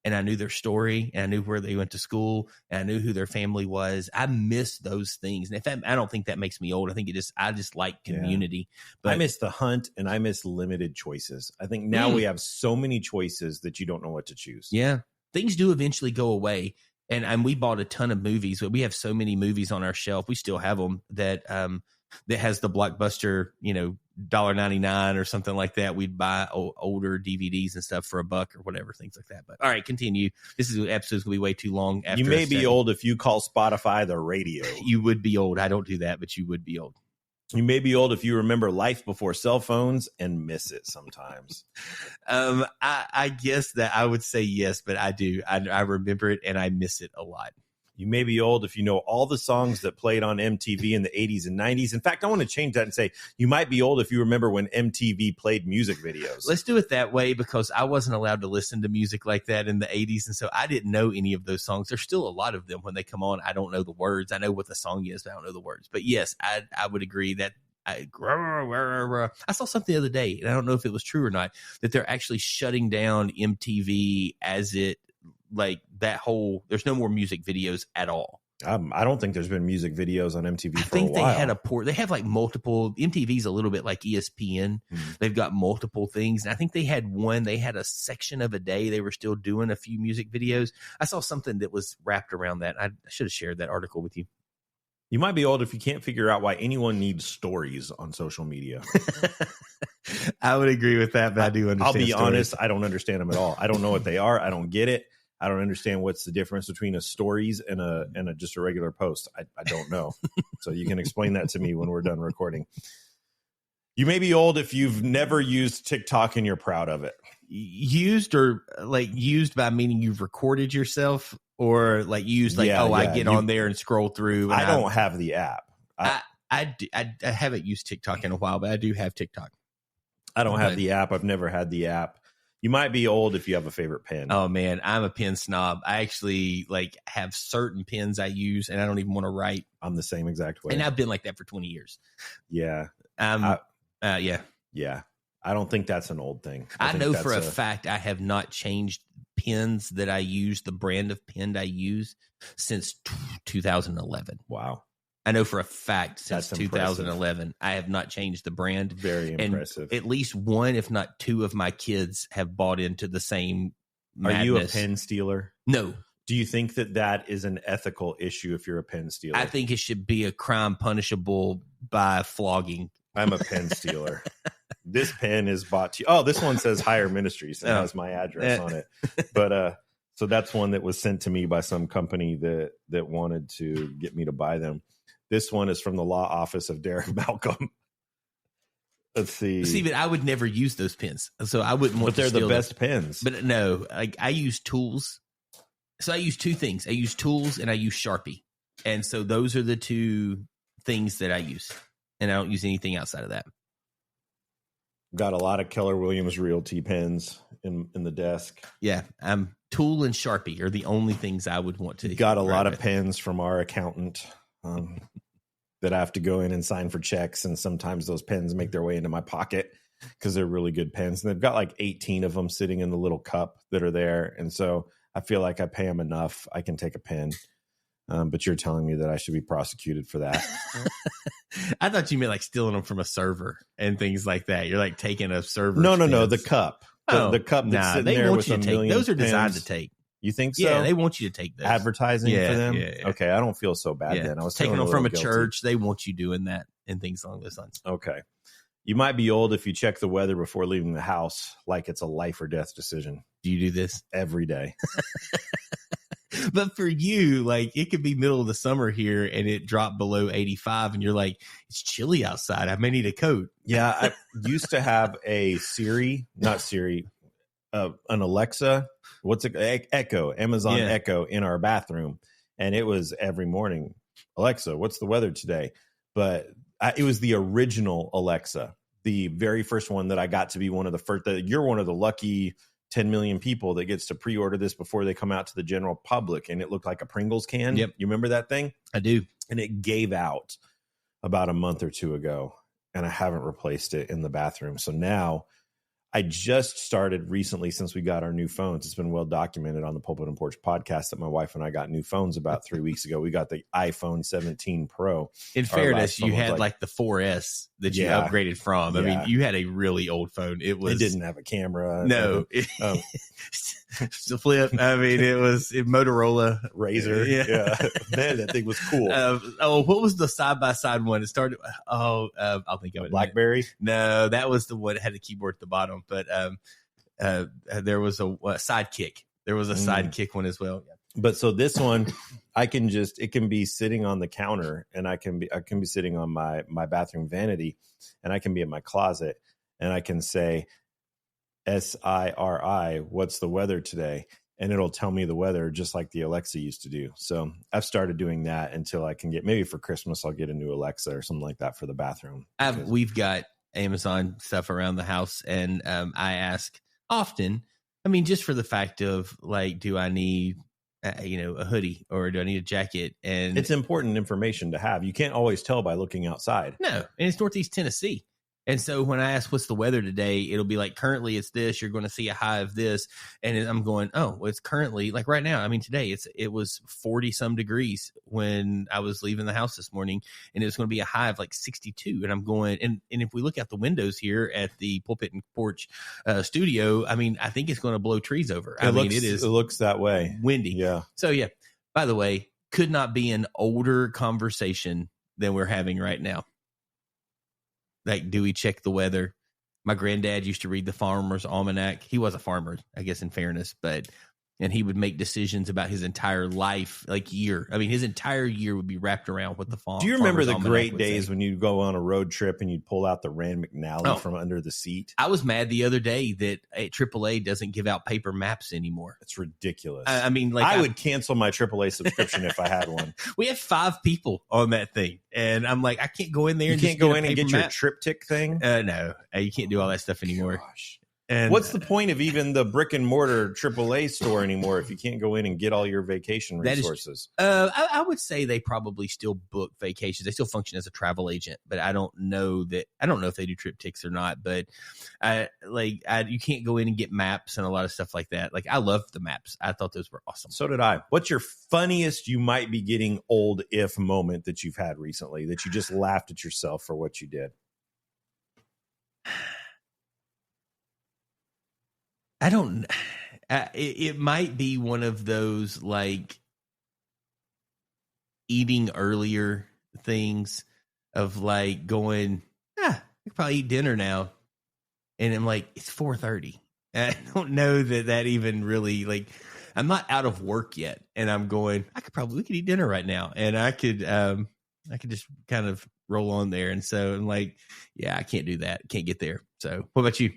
and I knew their story, and I knew where they went to school, and I knew who their family was. I miss those things. And I don't think that makes me old. I think I just like community. Yeah. But I miss the hunt, and I miss limited choices. I think now we have so many choices that you don't know what to choose. Yeah. Things do eventually go away. And we bought a ton of movies, but we have so many movies on our shelf. We still have them that has the Blockbuster, $1.99 or something like that. We'd buy older DVDs and stuff for $1 or whatever, things like that. But all right, continue. This is episode's gonna be way too long. You may be old if you call Spotify the radio. You would be old. I don't do that, but you would be old. You may be old if you remember life before cell phones and miss it sometimes. I guess that I would say yes, but I do. I remember it and I miss it a lot. You may be old if you know all the songs that played on MTV in the 80s and 90s. In fact, I want to change that and say you might be old if you remember when MTV played music videos. Let's do it that way, because I wasn't allowed to listen to music like that in the 80s. And so I didn't know any of those songs. There's still a lot of them when they come on. I don't know the words. I know what the song is, but I don't know the words. But yes, I would agree that I saw something the other day, and I don't know if it was true or not, that they're actually shutting down MTV as it, like, that whole, there's no more music videos at all. I don't think there's been music videos on MTV for a while. I think they had they have like multiple, MTV's a little bit like ESPN. They've got multiple things. And I think they had a section of a day they were still doing a few music videos. I saw something that was wrapped around that. I should have shared that article with you. You might be old if you can't figure out why anyone needs stories on social media. I would agree with that, but I do understand. I'll be stories. honest, I don't understand them at all. I don't know what they are. I don't get it. I don't understand what's the difference between a stories and a just a regular post. I don't know. So you can explain that to me when we're done recording. You may be old if you've never used TikTok and you're proud of it. Used, or like used by meaning you've recorded yourself, or like used like, I get on there and scroll through. And I don't have the app. I haven't used TikTok in a while, but I do have TikTok. I don't have the app. I've never had the app. You might be old if you have a favorite pen. Oh man, I'm a pen snob. I actually have certain pens I use, and I don't even want to write. I'm the same exact way, and I've been like that for 20 years. Yeah. Yeah. I don't think that's an old thing. I know for a fact I have not changed pens that I use, the brand of pen I use, since 2011. Wow. I know for a fact since That's impressive. 2011, I have not changed the brand. Very impressive. And at least one, if not two, of my kids have bought into the same madness. Are you a pen stealer? No. Do you think that is an ethical issue if you're a pen stealer? I think it should be a crime punishable by flogging. I'm a pen stealer. This pen is bought to you. Oh, this one says Higher Ministries and has my address on it. But so that's one that was sent to me by some company that wanted to get me to buy them. This one is from the law office of Derek Malcolm. Let's see. See, but I would never use those pens, so I wouldn't want. But they're to steal the best them. pens. But no, I use tools. So I use two things. I use tools and I use Sharpie, and so those are the two things that I use, and I don't use anything outside of that. Got a lot of Keller Williams Realty pens in the desk. Yeah, tool and Sharpie are the only things I would want to. Got a lot of pens from our accountant. That I have to go in and sign for checks, and sometimes those pens make their way into my pocket because they're really good pens. And they've got like 18 of them sitting in the little cup that are there, and so I feel like I pay them enough. I can take a pen, but you're telling me that I should be prosecuted for that. I thought you meant like stealing them from a server and things like that. You're like taking a server. No, the cup. The cup that's sitting there with a million those are designed pens. to take. You think so? Yeah, they want you to take those. Advertising for them? Yeah. Okay, I don't feel so bad then. I was taking them from a guilty. church. They want you doing that and things along those lines. Okay. You might be old if you check the weather before leaving the house like it's a life or death decision. Do you do this? Every day. But for you, like it could be middle of the summer here and it dropped below 85 and you're like, it's chilly outside. I may need a coat. Yeah, I used to have a an Alexa, Echo, Amazon Echo in our bathroom. And it was every morning, Alexa, what's the weather today? But it was the original Alexa, the very first one that I got to be one of the first. You're one of the lucky 10 million people that gets to pre-order this before they come out to the general public. And it looked like a Pringles can. Yep. You remember that thing? I do. And it gave out about a month or two ago. And I haven't replaced it in the bathroom. So now I just started recently, since we got our new phones. It's been well documented on the Pulpit and Porch podcast that my wife and I got new phones about 3 weeks ago. We got the iPhone 17 Pro. In fairness, you had like the 4S that you upgraded from. I mean, you had a really old phone. It didn't have a camera. No. It's a flip. I mean, it was Motorola Razor. Yeah. Man, that thing was cool. What was the side-by-side one? It started, I'll think of it. BlackBerry? No, that was the one that had the keyboard at the bottom. But there was a Sidekick. There was a Sidekick one as well. But so this one, it can be sitting on the counter, and I can be sitting on my bathroom vanity, and I can be in my closet, and I can say, SIRI, what's the weather today? And it'll tell me the weather just like the Alexa used to do. So I've started doing that until I can get, maybe for Christmas, I'll get a new Alexa or something like that for the bathroom. We've got Amazon stuff around the house, and I ask often, I mean, just for the fact of like, do I need a hoodie or do I need a jacket? And it's important information to have. You can't always tell by looking outside. No, and it's Northeast Tennessee. And so when I ask what's the weather today, it'll be like, currently it's this, you're going to see a high of this. And I'm going, oh, well, it's currently like right now. I mean, today it was 40 some degrees when I was leaving the house this morning, and it's going to be a high of like 62. And I'm going, and if we look out the windows here at the Pulpit and Porch studio, I mean, I think it's going to blow trees over. It looks that way. Windy. Yeah. So yeah, by the way, could not be an older conversation than we're having right now. Like, do we check the weather? My granddad used to read the Farmer's Almanac. He was a farmer, I guess, in fairness, and he would make decisions about his entire life, like year. I mean, his entire year would be wrapped around what the farm. Do you remember the great days when you'd go on a road trip and you'd pull out the Rand McNally from under the seat? I was mad the other day that AAA doesn't give out paper maps anymore. It's ridiculous. I mean, like I would cancel my AAA subscription if I had one. We have 5 people on that thing, and I'm like, I can't go in there. You can't go in and get your triptych thing. No, you can't do all that stuff anymore. Gosh. And what's the point of even the brick and mortar AAA store anymore if you can't go in and get all your vacation resources? I would say they probably still book vacations. They still function as a travel agent, but I don't know if they do TripTix or not. But you can't go in and get maps and a lot of stuff like that. Like I love the maps. I thought those were awesome. So did I. What's your funniest you might be getting old if moment that you've had recently that you just laughed at yourself for what you did? I don't. It might be one of those like eating earlier things of like going, I could probably eat dinner now, and I'm like, it's 4:30. I don't know that even really like. I'm not out of work yet, and I'm going. We could eat dinner right now, and I could just kind of roll on there. And so I'm like, yeah, I can't do that. Can't get there. So, what about you?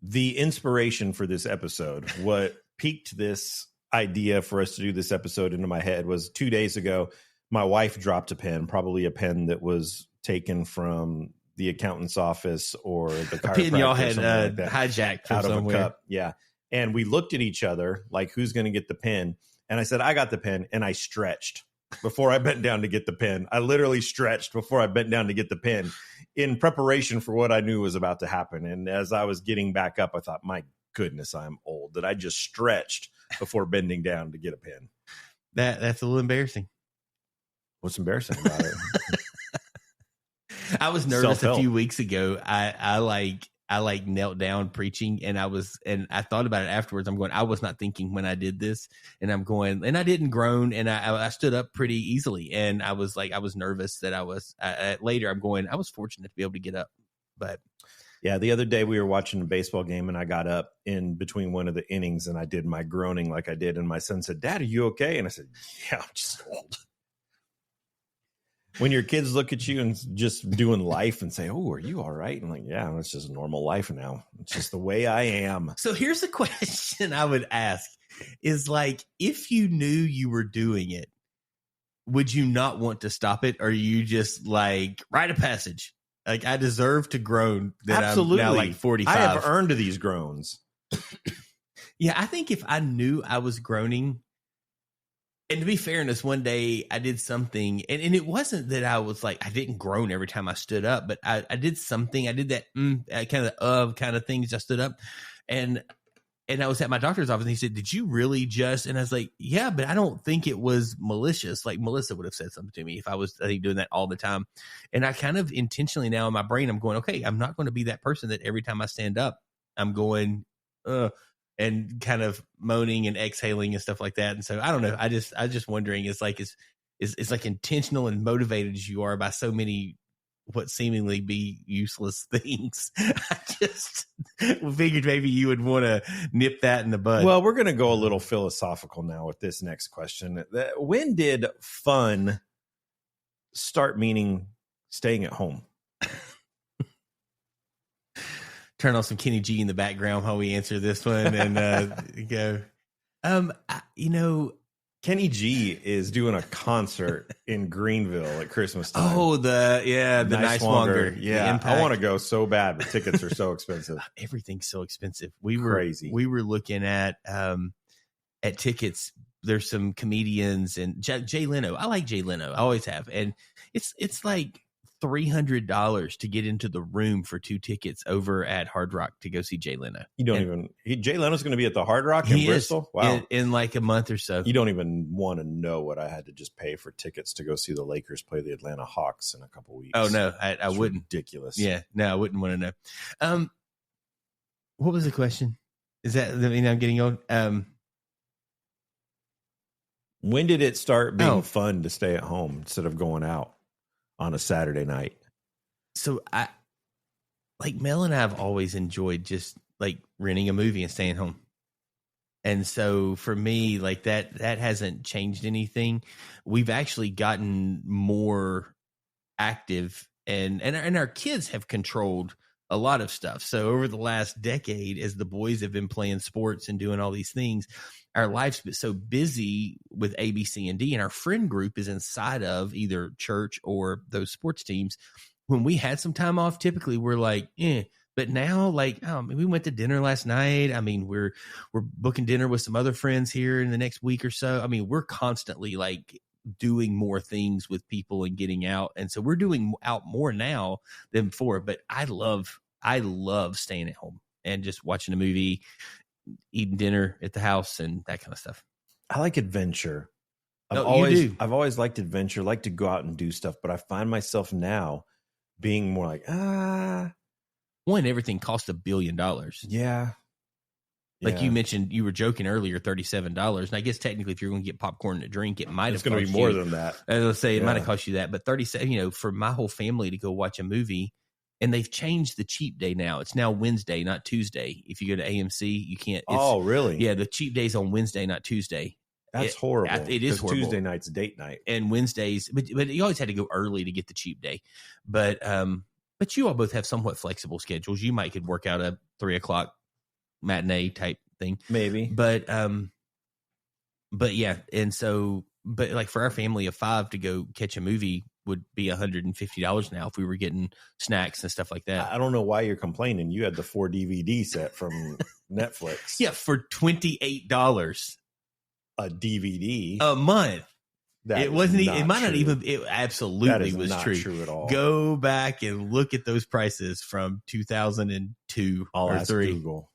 The inspiration for this episode, what piqued this idea for us to do this episode into my head was 2 days ago, my wife dropped a pen, probably a pen that was taken from the accountant's office or the chiropractor. A pen y'all had hijacked from out somewhere. of a cup. Yeah. And we looked at each other like, who's going to get the pen? And I said, I got the pen. And I stretched before I bent down to get the pen. I literally stretched before I bent down to get the pen in preparation for what I knew was about to happen. And as I was getting back up, I thought, my goodness, I'm old that I just stretched before bending down to get a pen. That's a little embarrassing. What's embarrassing about it? I was nervous Self-help. a few weeks ago. I knelt down preaching, and I thought about it afterwards. I'm going, I was not thinking when I did this, and I'm going, and I didn't groan, and I stood up pretty easily, and I was nervous that later I'm going, I was fortunate to be able to get up, but yeah, the other day we were watching a baseball game and I got up in between one of the innings and I did my groaning like I did. And my son said, Dad, are you okay? And I said, yeah, I'm just old. When your kids look at you and just doing life and say, oh, are you all right? And I'm like, yeah, it's just normal life now. It's just the way I am. So here's a question I would ask is like, if you knew you were doing it, would you not want to stop it? Or are you just like, rite of passage? Like, I deserve to groan that Absolutely. I'm now like 45. I have earned these groans. Yeah, I think if I knew I was groaning, and to be fair in this, one day I did something, and it wasn't that I was like, I didn't groan every time I stood up, but I did something. I did that kind of things. I stood up, and I was at my doctor's office, and he said, did you really just? And I was like, yeah, but I don't think it was malicious. Like Melissa would have said something to me if I was, I think, doing that all the time. And I kind of intentionally now in my brain, I'm going, okay, I'm not going to be that person that every time I stand up, I'm going, and kind of moaning and exhaling and stuff like that. And so I don't know. I just wondering, it's like like intentional and motivated as you are by so many what seemingly be useless things. I just figured maybe you would want to nip that in the bud. Well, we're going to go a little philosophical now with this next question. When did fun start meaning staying at home? Turn on some Kenny G in the background while we answer this one and go. Kenny G is doing a concert in Greenville at Christmas time. Oh, the Nice Longer. Yeah, I want to go so bad, but tickets are so expensive. Everything's so expensive. Crazy. We were looking at tickets. There's some comedians and Jay Leno. I like Jay Leno. I always have, and it's like $300 to get into the room for 2 tickets over at Hard Rock to go see Jay Leno. Jay Leno's going to be at the Hard Rock in Bristol? Wow. In like a month or so. You don't even want to know what I had to just pay for tickets to go see the Lakers play the Atlanta Hawks in a couple weeks. Oh, no, I wouldn't. Ridiculous. Yeah, no, I wouldn't want to know. What was the question? Is that, I mean, I'm getting old? When did it start being fun to stay at home instead of going out on a Saturday night? So Mel and I have always enjoyed just like renting a movie and staying home. And so for me, like that hasn't changed anything. We've actually gotten more active and our kids have controlled a lot of stuff. So over the last decade, as the boys have been playing sports and doing all these things, our life's been so busy with A, B, C, and D, and our friend group is inside of either church or those sports teams. When we had some time off, typically we're like, But now, like, we went to dinner last night. I mean, we're booking dinner with some other friends here in the next week or so. I mean, we're constantly like doing more things with people and getting out, and so we're doing out more now than before. But I love staying at home and just watching a movie, eating dinner at the house, and that kind of stuff. I like adventure. I've always liked adventure, like to go out and do stuff, but I find myself now being more like, one, everything costs $1 billion. Yeah. Like you mentioned, you were joking earlier, $37. And I guess technically, if you're going to get popcorn and a drink, it might have going to be more than that. As I say, it might have cost you that. But 37, for my whole family to go watch a movie, and they've changed the cheap day now. It's now Wednesday, not Tuesday. If you go to AMC, you can't. Oh, really? Yeah, the cheap day's on Wednesday, not Tuesday. That's horrible. It is horrible. Tuesday night's date night, and Wednesdays, but you always had to go early to get the cheap day. But you all both have somewhat flexible schedules. You might could work out a 3:00 matinee type thing, maybe. But yeah, and so, but like for our family of 5 to go catch a movie would be $150 now if we were getting snacks and stuff like that. I don't know why you're complaining. You had the 4 DVD set from Netflix. Yeah, for $28 a DVD a month. It wasn't. It might true. not even. It absolutely was not true at all. Go back and look at those prices from 2002 or 3. Google.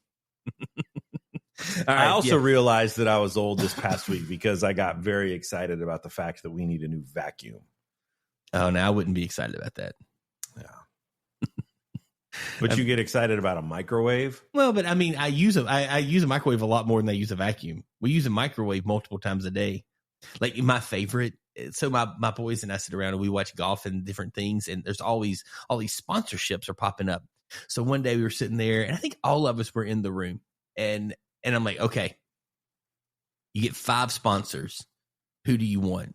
I also realized that I was old this past week because I got very excited about the fact that we need a new vacuum. Oh, no, I wouldn't be excited about that. Yeah. But you get excited about a microwave? Well, but I mean, I use a microwave a lot more than I use a vacuum. We use a microwave multiple times a day. Like my favorite. So my boys and I sit around and we watch golf and different things. And there's always all these sponsorships are popping up. So one day we were sitting there and I think all of us were in the room and I'm like, okay, you get 5 sponsors. Who do you want?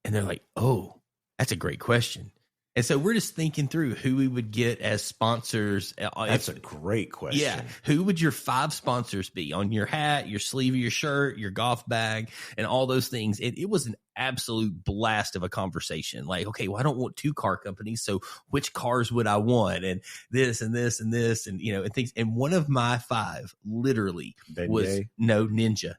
And they're like, oh, that's a great question. And so we're just thinking through who we would get as sponsors. That's a great question. Yeah. Who would your 5 sponsors be on your hat, your sleeve of your shirt, your golf bag, and all those things? It was an absolute blast of a conversation. Like, okay, well, I don't want 2 car companies. So which cars would I want? And this and this and this and, and things. And one of my 5 literally was Ninja.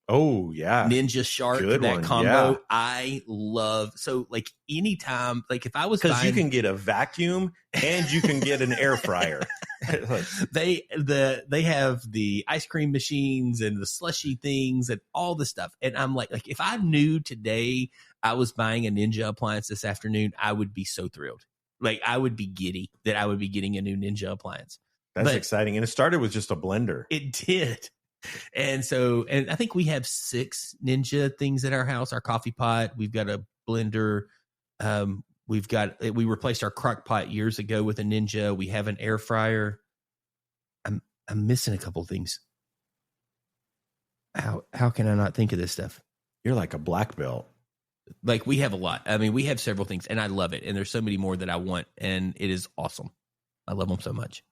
Oh, yeah. Ninja Shark, good that one. combo. Yeah. I love. So like anytime, like if I was because you can get a vacuum and you can get an air fryer. They have the ice cream machines and the slushy things and all the stuff. And I'm like if I knew today I was buying a Ninja appliance this afternoon, I would be so thrilled. Like I would be giddy that I would be getting a new Ninja appliance. That's exciting. And it started with just a blender. It did. And I think we have 6 Ninja things at our house. Our coffee pot. We've got a blender. We replaced our crock pot years ago with a Ninja. We have an air fryer. I'm missing a couple of things. How can I not think of this stuff? You're like a black belt. Like we have a lot. I mean, we have several things and I love it. And there's so many more that I want. And it is awesome. I love them so much.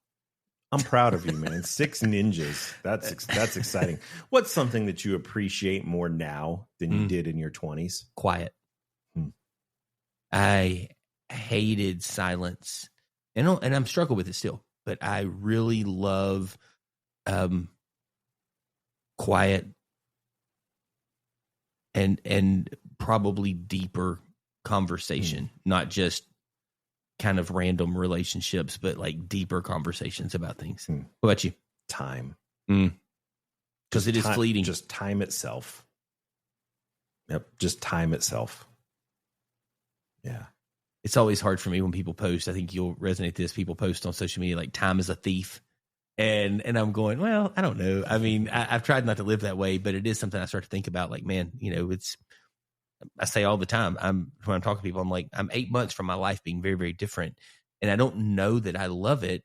I'm proud of you, man. 6 ninjas. That's exciting. What's something that you appreciate more now than you did in your 20s? Quiet. I hated silence, and I'm struggling with it still. But I really love quiet and probably deeper conversation, not just kind of random relationships, but like deeper conversations about things. What about you? Time. Because it is fleeting. Just time itself. Yep. Just time itself. Yeah. It's always hard for me when people post. I think you'll resonate with this. People post on social media like time is a thief. And I'm going, well, I don't know. I mean, I've tried not to live that way, but it is something I start to think about. Like, man, I say all the time, when I'm talking to people, I'm like, I'm 8 months from my life being very, very different. And I don't know that I love it,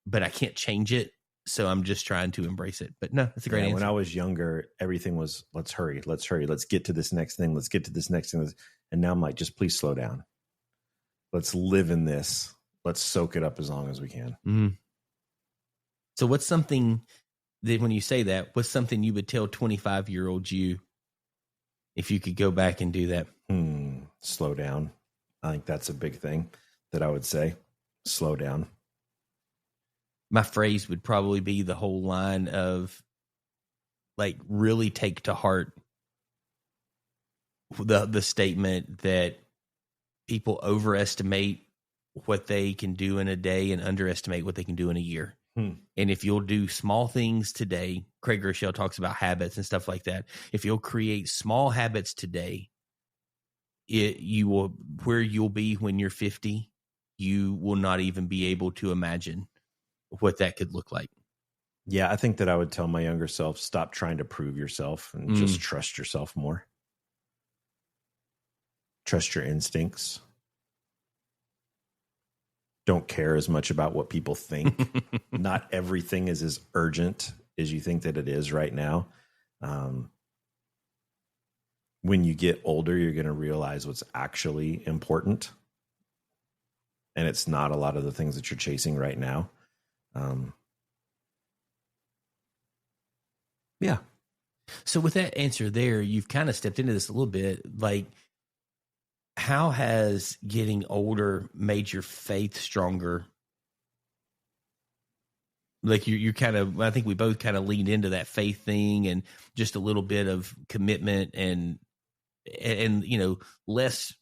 but I can't change it. So I'm just trying to embrace it. But no, that's a great answer. When I was younger, everything was, let's hurry. Let's get to this next thing. Let's get to this next thing. And now I'm like, just please slow down. Let's live in this. Let's soak it up as long as we can. Mm-hmm. So what's something that when you say that, what's something you would tell 25-year-old you if you could go back and do that? Slow down. I think that's a big thing that I would say. Slow down. My phrase would probably be the whole line of like really take to heart the statement that people overestimate what they can do in a day and underestimate what they can do in a year. And if you'll do small things today, Craig Rochelle talks about habits and stuff like that. If you'll create small habits today, you will, where you'll be when you're 50, you will not even be able to imagine what that could look like. Yeah, I think that I would tell my younger self, stop trying to prove yourself and just trust yourself more. Trust your instincts. Don't care as much about what people think. Not everything is as urgent as you think that it is right now. When you get older, you're going to realize what's actually important. And it's not a lot of the things that you're chasing right now. Yeah. So with that answer there, you've kind of stepped into this a little bit. Like, how has getting older made your faith stronger? Like you kind of, I think we both kind of leaned into that faith thing and just a little bit of commitment and less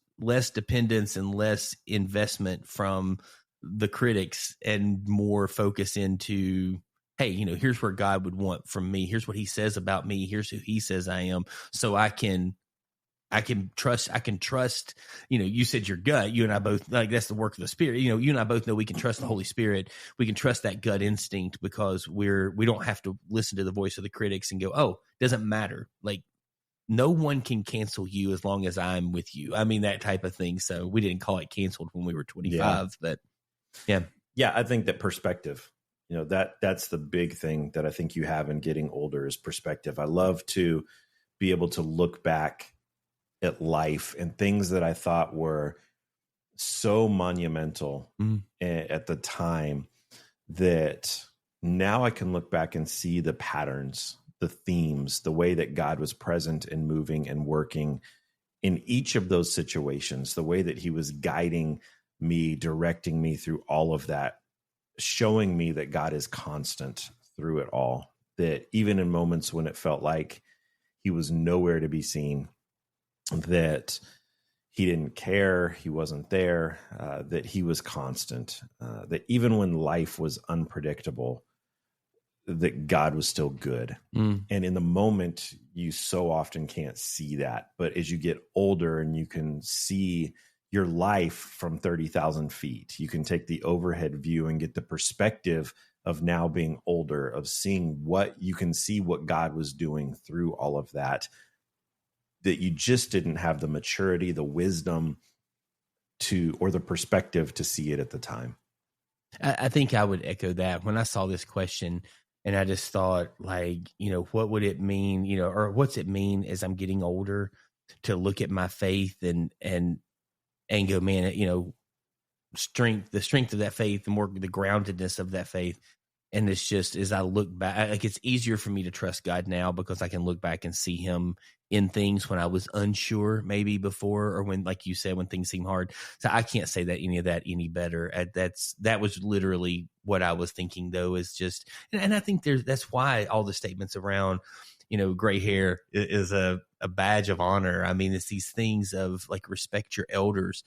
dependence and less investment from the critics and more focus into, hey, here's where God would want from me. Here's what he says about me. Here's who he says I am. So I can trust, you said your gut, you and I both, like, that's the work of the Spirit. You and I both know we can trust the Holy Spirit. We can trust that gut instinct because we don't have to listen to the voice of the critics and go, oh, doesn't matter. Like, no one can cancel you as long as I'm with you. I mean, that type of thing. So we didn't call it canceled when we were 25, but yeah. Yeah. I think that perspective, that's the big thing that I think you have in getting older is perspective. I love to be able to look back at life and things that I thought were so monumental at the time that now I can look back and see the patterns, the themes, the way that God was present and moving and working in each of those situations, the way that he was guiding me, directing me through all of that, showing me that God is constant through it all, that even in moments when it felt like he was nowhere to be seen, that he didn't care, he wasn't there, that he was constant, that even when life was unpredictable, that God was still good. And in the moment, you so often can't see that. But as you get older and you can see your life from 30,000 feet, you can take the overhead view and get the perspective of now being older, of seeing what you can see what God was doing through all of that, that you just didn't have the maturity, the wisdom or the perspective to see it at the time. I think I would echo that when I saw this question, and I just thought, like, what would it mean, or what's it mean as I'm getting older to look at my faith and go, man, the strength of that faith, the groundedness of that faith. And it's just, as I look back, like, it's easier for me to trust God now because I can look back and see him in things when I was unsure maybe before, or when, like you said, when things seem hard. So I can't say that any of that any better. That was literally what I was thinking, though, is just, and I think that's why all the statements around, gray hair is a badge of honor. I mean, it's these things of, like, respect your elders.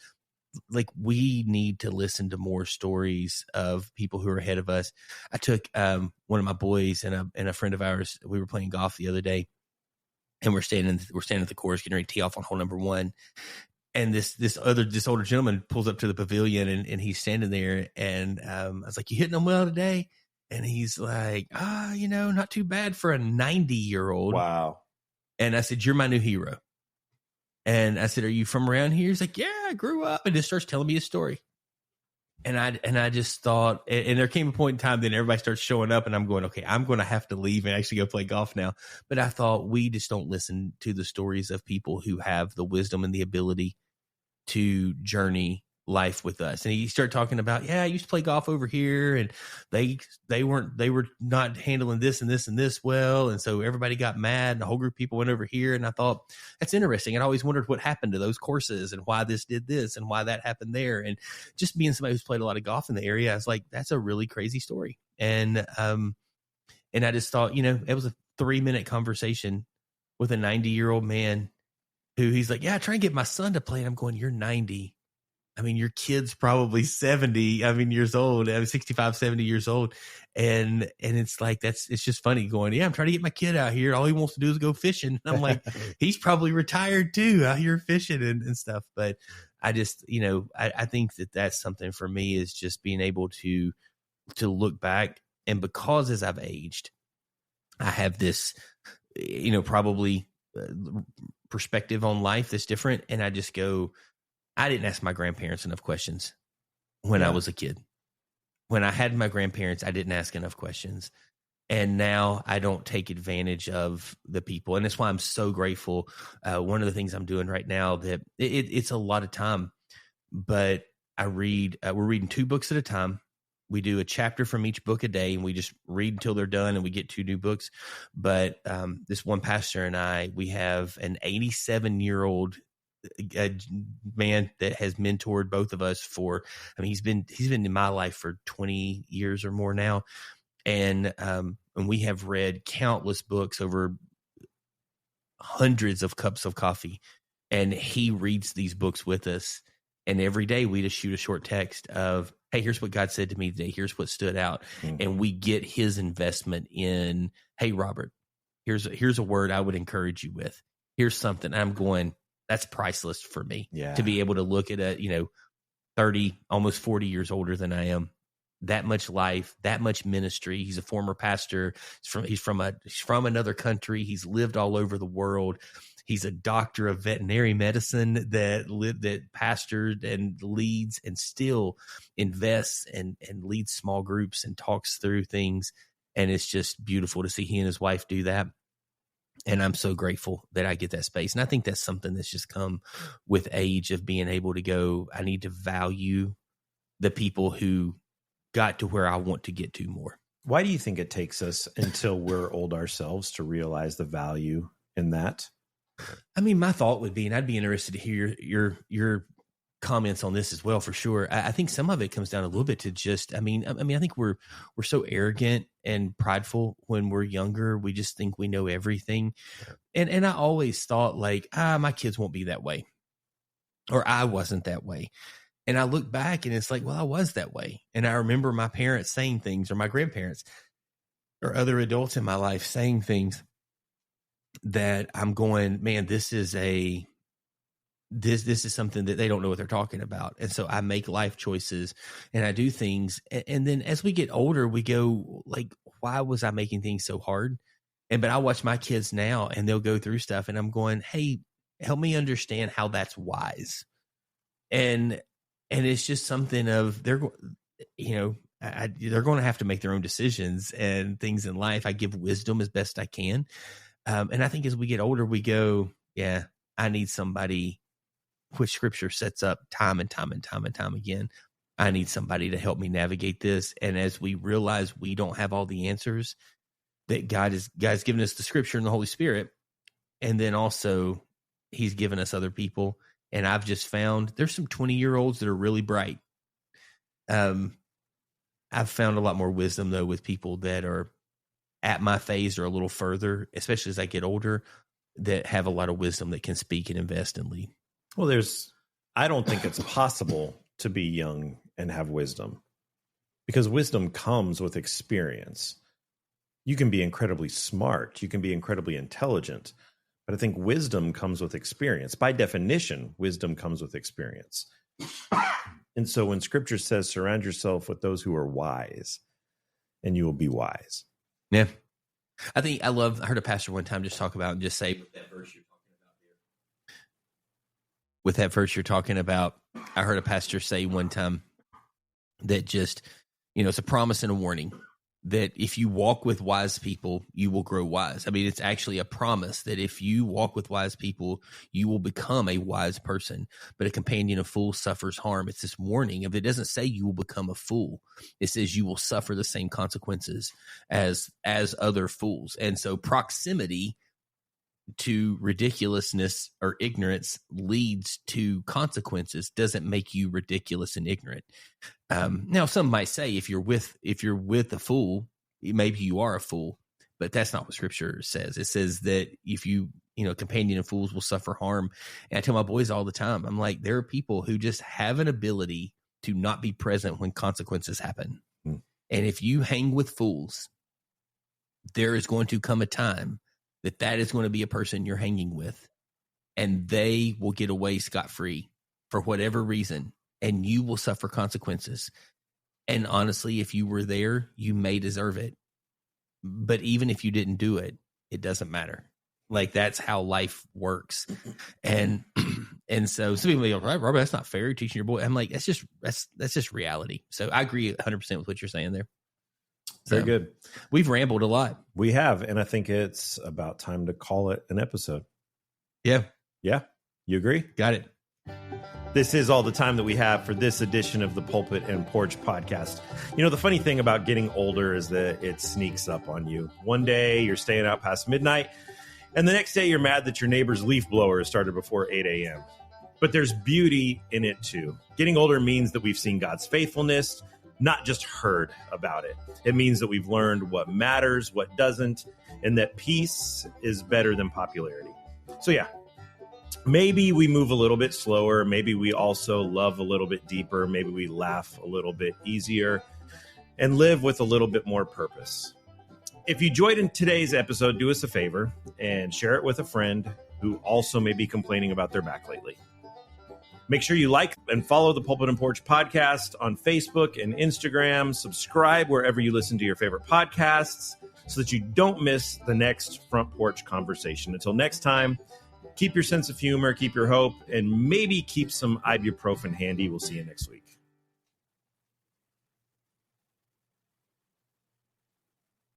Like, we need to listen to more stories of people who are ahead of us. I took one of my boys and a friend of ours. We were playing golf the other day, and we're standing at the course, getting ready to tee off on hole number 1. And this older gentleman pulls up to the pavilion, and he's standing there. And I was like, "You hitting them well today?" And he's like, not too bad for a 90-year-old. Wow. And I said, "You're my new hero." And I said, "Are you from around here?" He's like, "Yeah, I grew up," and just starts telling me a story. And I just thought, and there came a point in time that everybody starts showing up, and I'm going, okay, I'm going to have to leave and actually go play golf now. But I thought, we just don't listen to the stories of people who have the wisdom and the ability to journey life with us. And he started talking about, yeah, I used to play golf over here, and they were not handling this and this and this well, and so everybody got mad, and a whole group of people went over here. And I thought, that's interesting. And I always wondered what happened to those courses and why this did this and why that happened there. And just being somebody who's played a lot of golf in the area, I was like, that's a really crazy story. And I just thought, it was a 3-minute conversation with a 90-year-old man who he's like, yeah, try and get my son to play. And I'm going, you're 90. I mean, your kid's probably 70, years old, 65, 70 years old. And it's like, it's just funny going, yeah, I'm trying to get my kid out here. All he wants to do is go fishing. And I'm like, he's probably retired too, out here fishing and stuff. But I just, I think that's something for me, is just being able to look back. And because as I've aged, I have this, probably perspective on life that's different. And I just go, I didn't ask my grandparents enough questions when I was a kid. When I had my grandparents, I didn't ask enough questions. And now I don't take advantage of the people. And that's why I'm so grateful. One of the things I'm doing right now, that it's a lot of time, but we're reading 2 books at a time. We do a chapter from each book a day, and we just read until they're done, and we get 2 new books. But this one pastor and we have an 87-year-old man that has mentored both of us he's been in my life for 20 years or more now. And we have read countless books, over hundreds of cups of coffee. And he reads these books with us. And every day we just shoot a short text of, hey, here's what God said to me today. Here's what stood out. Mm-hmm. And we get his investment in, hey, Robert, here's a word I would encourage you with. Here's something. I'm going, that's priceless for me to be able to look at 30, almost 40 years older than I am, that much life, that much ministry. He's a former pastor. He's from another country. He's lived all over the world. He's a doctor of veterinary medicine that pastored and leads and still invests and leads small groups and talks through things. And it's just beautiful to see he and his wife do that. And I'm so grateful that I get that space. And I think that's something that's just come with age, of being able to go, I need to value the people who got to where I want to get to more. Why do you think it takes us until we're old ourselves to realize the value in that? I mean, my thought would be, and I'd be interested to hear your comments on this as well, for sure. I think some of it comes down a little bit to just, I think we're so arrogant and prideful when we're younger. We just think we know everything. And I always thought, like, my kids won't be that way, or I wasn't that way. And I look back and it's like, well, I was that way. And I remember my parents saying things, or my grandparents or other adults in my life saying things that I'm going, man, this is something that they don't know what they're talking about. And so I make life choices and I do things. And then as we get older, we go, like, why was I making things so hard? But I watch my kids now, and they'll go through stuff, and I'm going, hey, help me understand how that's wise. And it's just something of, they're going to have to make their own decisions and things in life. I give wisdom as best I can. And I think as we get older, we go, yeah, I need somebody, which scripture sets up time and time and time and time again. I need somebody to help me navigate this. And as we realize we don't have all the answers, that God has given us the scripture and the Holy Spirit. And then also he's given us other people. And I've just found there's some 20-year-olds that are really bright. I've found a lot more wisdom, though, with people that are at my phase or a little further, especially as I get older, that have a lot of wisdom that can speak and invest and lead. Well, I don't think it's possible to be young and have wisdom, because wisdom comes with experience. You can be incredibly smart. You can be incredibly intelligent. But I think wisdom comes with experience. By definition, wisdom comes with experience. And so when scripture says, surround yourself with those who are wise, and you will be wise. Yeah. I heard a pastor one time just talk about and just say, with that verse you're talking about, I heard a pastor say one time that just, it's a promise and a warning that if you walk with wise people, you will grow wise. I mean, it's actually a promise that if you walk with wise people, you will become a wise person. But a companion of fools suffers harm. It's this warning. If it doesn't say you will become a fool, it says you will suffer the same consequences as other fools. And so proximity to ridiculousness or ignorance leads to consequences doesn't make you ridiculous and ignorant. Now, some might say if you're with a fool, maybe you are a fool, but that's not what Scripture says. It says that if you companion of fools will suffer harm. And I tell my boys all the time, I'm like, there are people who just have an ability to not be present when consequences happen. And if you hang with fools, there is going to come a time that is going to be a person you're hanging with, and they will get away scot-free for whatever reason, and you will suffer consequences. And honestly, if you were there, you may deserve it. But even if you didn't do it, it doesn't matter. Like, that's how life works. And so some people go, Robert, that's not fair. You're teaching your boy. I'm like, that's just reality. So I agree 100% with what you're saying there. Very good. We've rambled a lot. We have, and I think it's about time to call it an episode. Yeah. Yeah. You agree? Got it. This is all the time that we have for this edition of the Pulpit and Porch podcast. The funny thing about getting older is that it sneaks up on you. One day you're staying out past midnight, and the next day you're mad that your neighbor's leaf blower started before 8 a.m. But there's beauty in it too. Getting older means that we've seen God's faithfulness, not just heard about it. It means that we've learned what matters, what doesn't, and that peace is better than popularity. So yeah, maybe we move a little bit slower. Maybe we also love a little bit deeper. Maybe we laugh a little bit easier and live with a little bit more purpose. If you enjoyed in today's episode, do us a favor and share it with a friend who also may be complaining about their back lately. Make sure you like and follow the Pulpit and Porch podcast on Facebook and Instagram. Subscribe wherever you listen to your favorite podcasts so that you don't miss the next Front Porch conversation. Until next time, keep your sense of humor, keep your hope, and maybe keep some ibuprofen handy. We'll see you next week.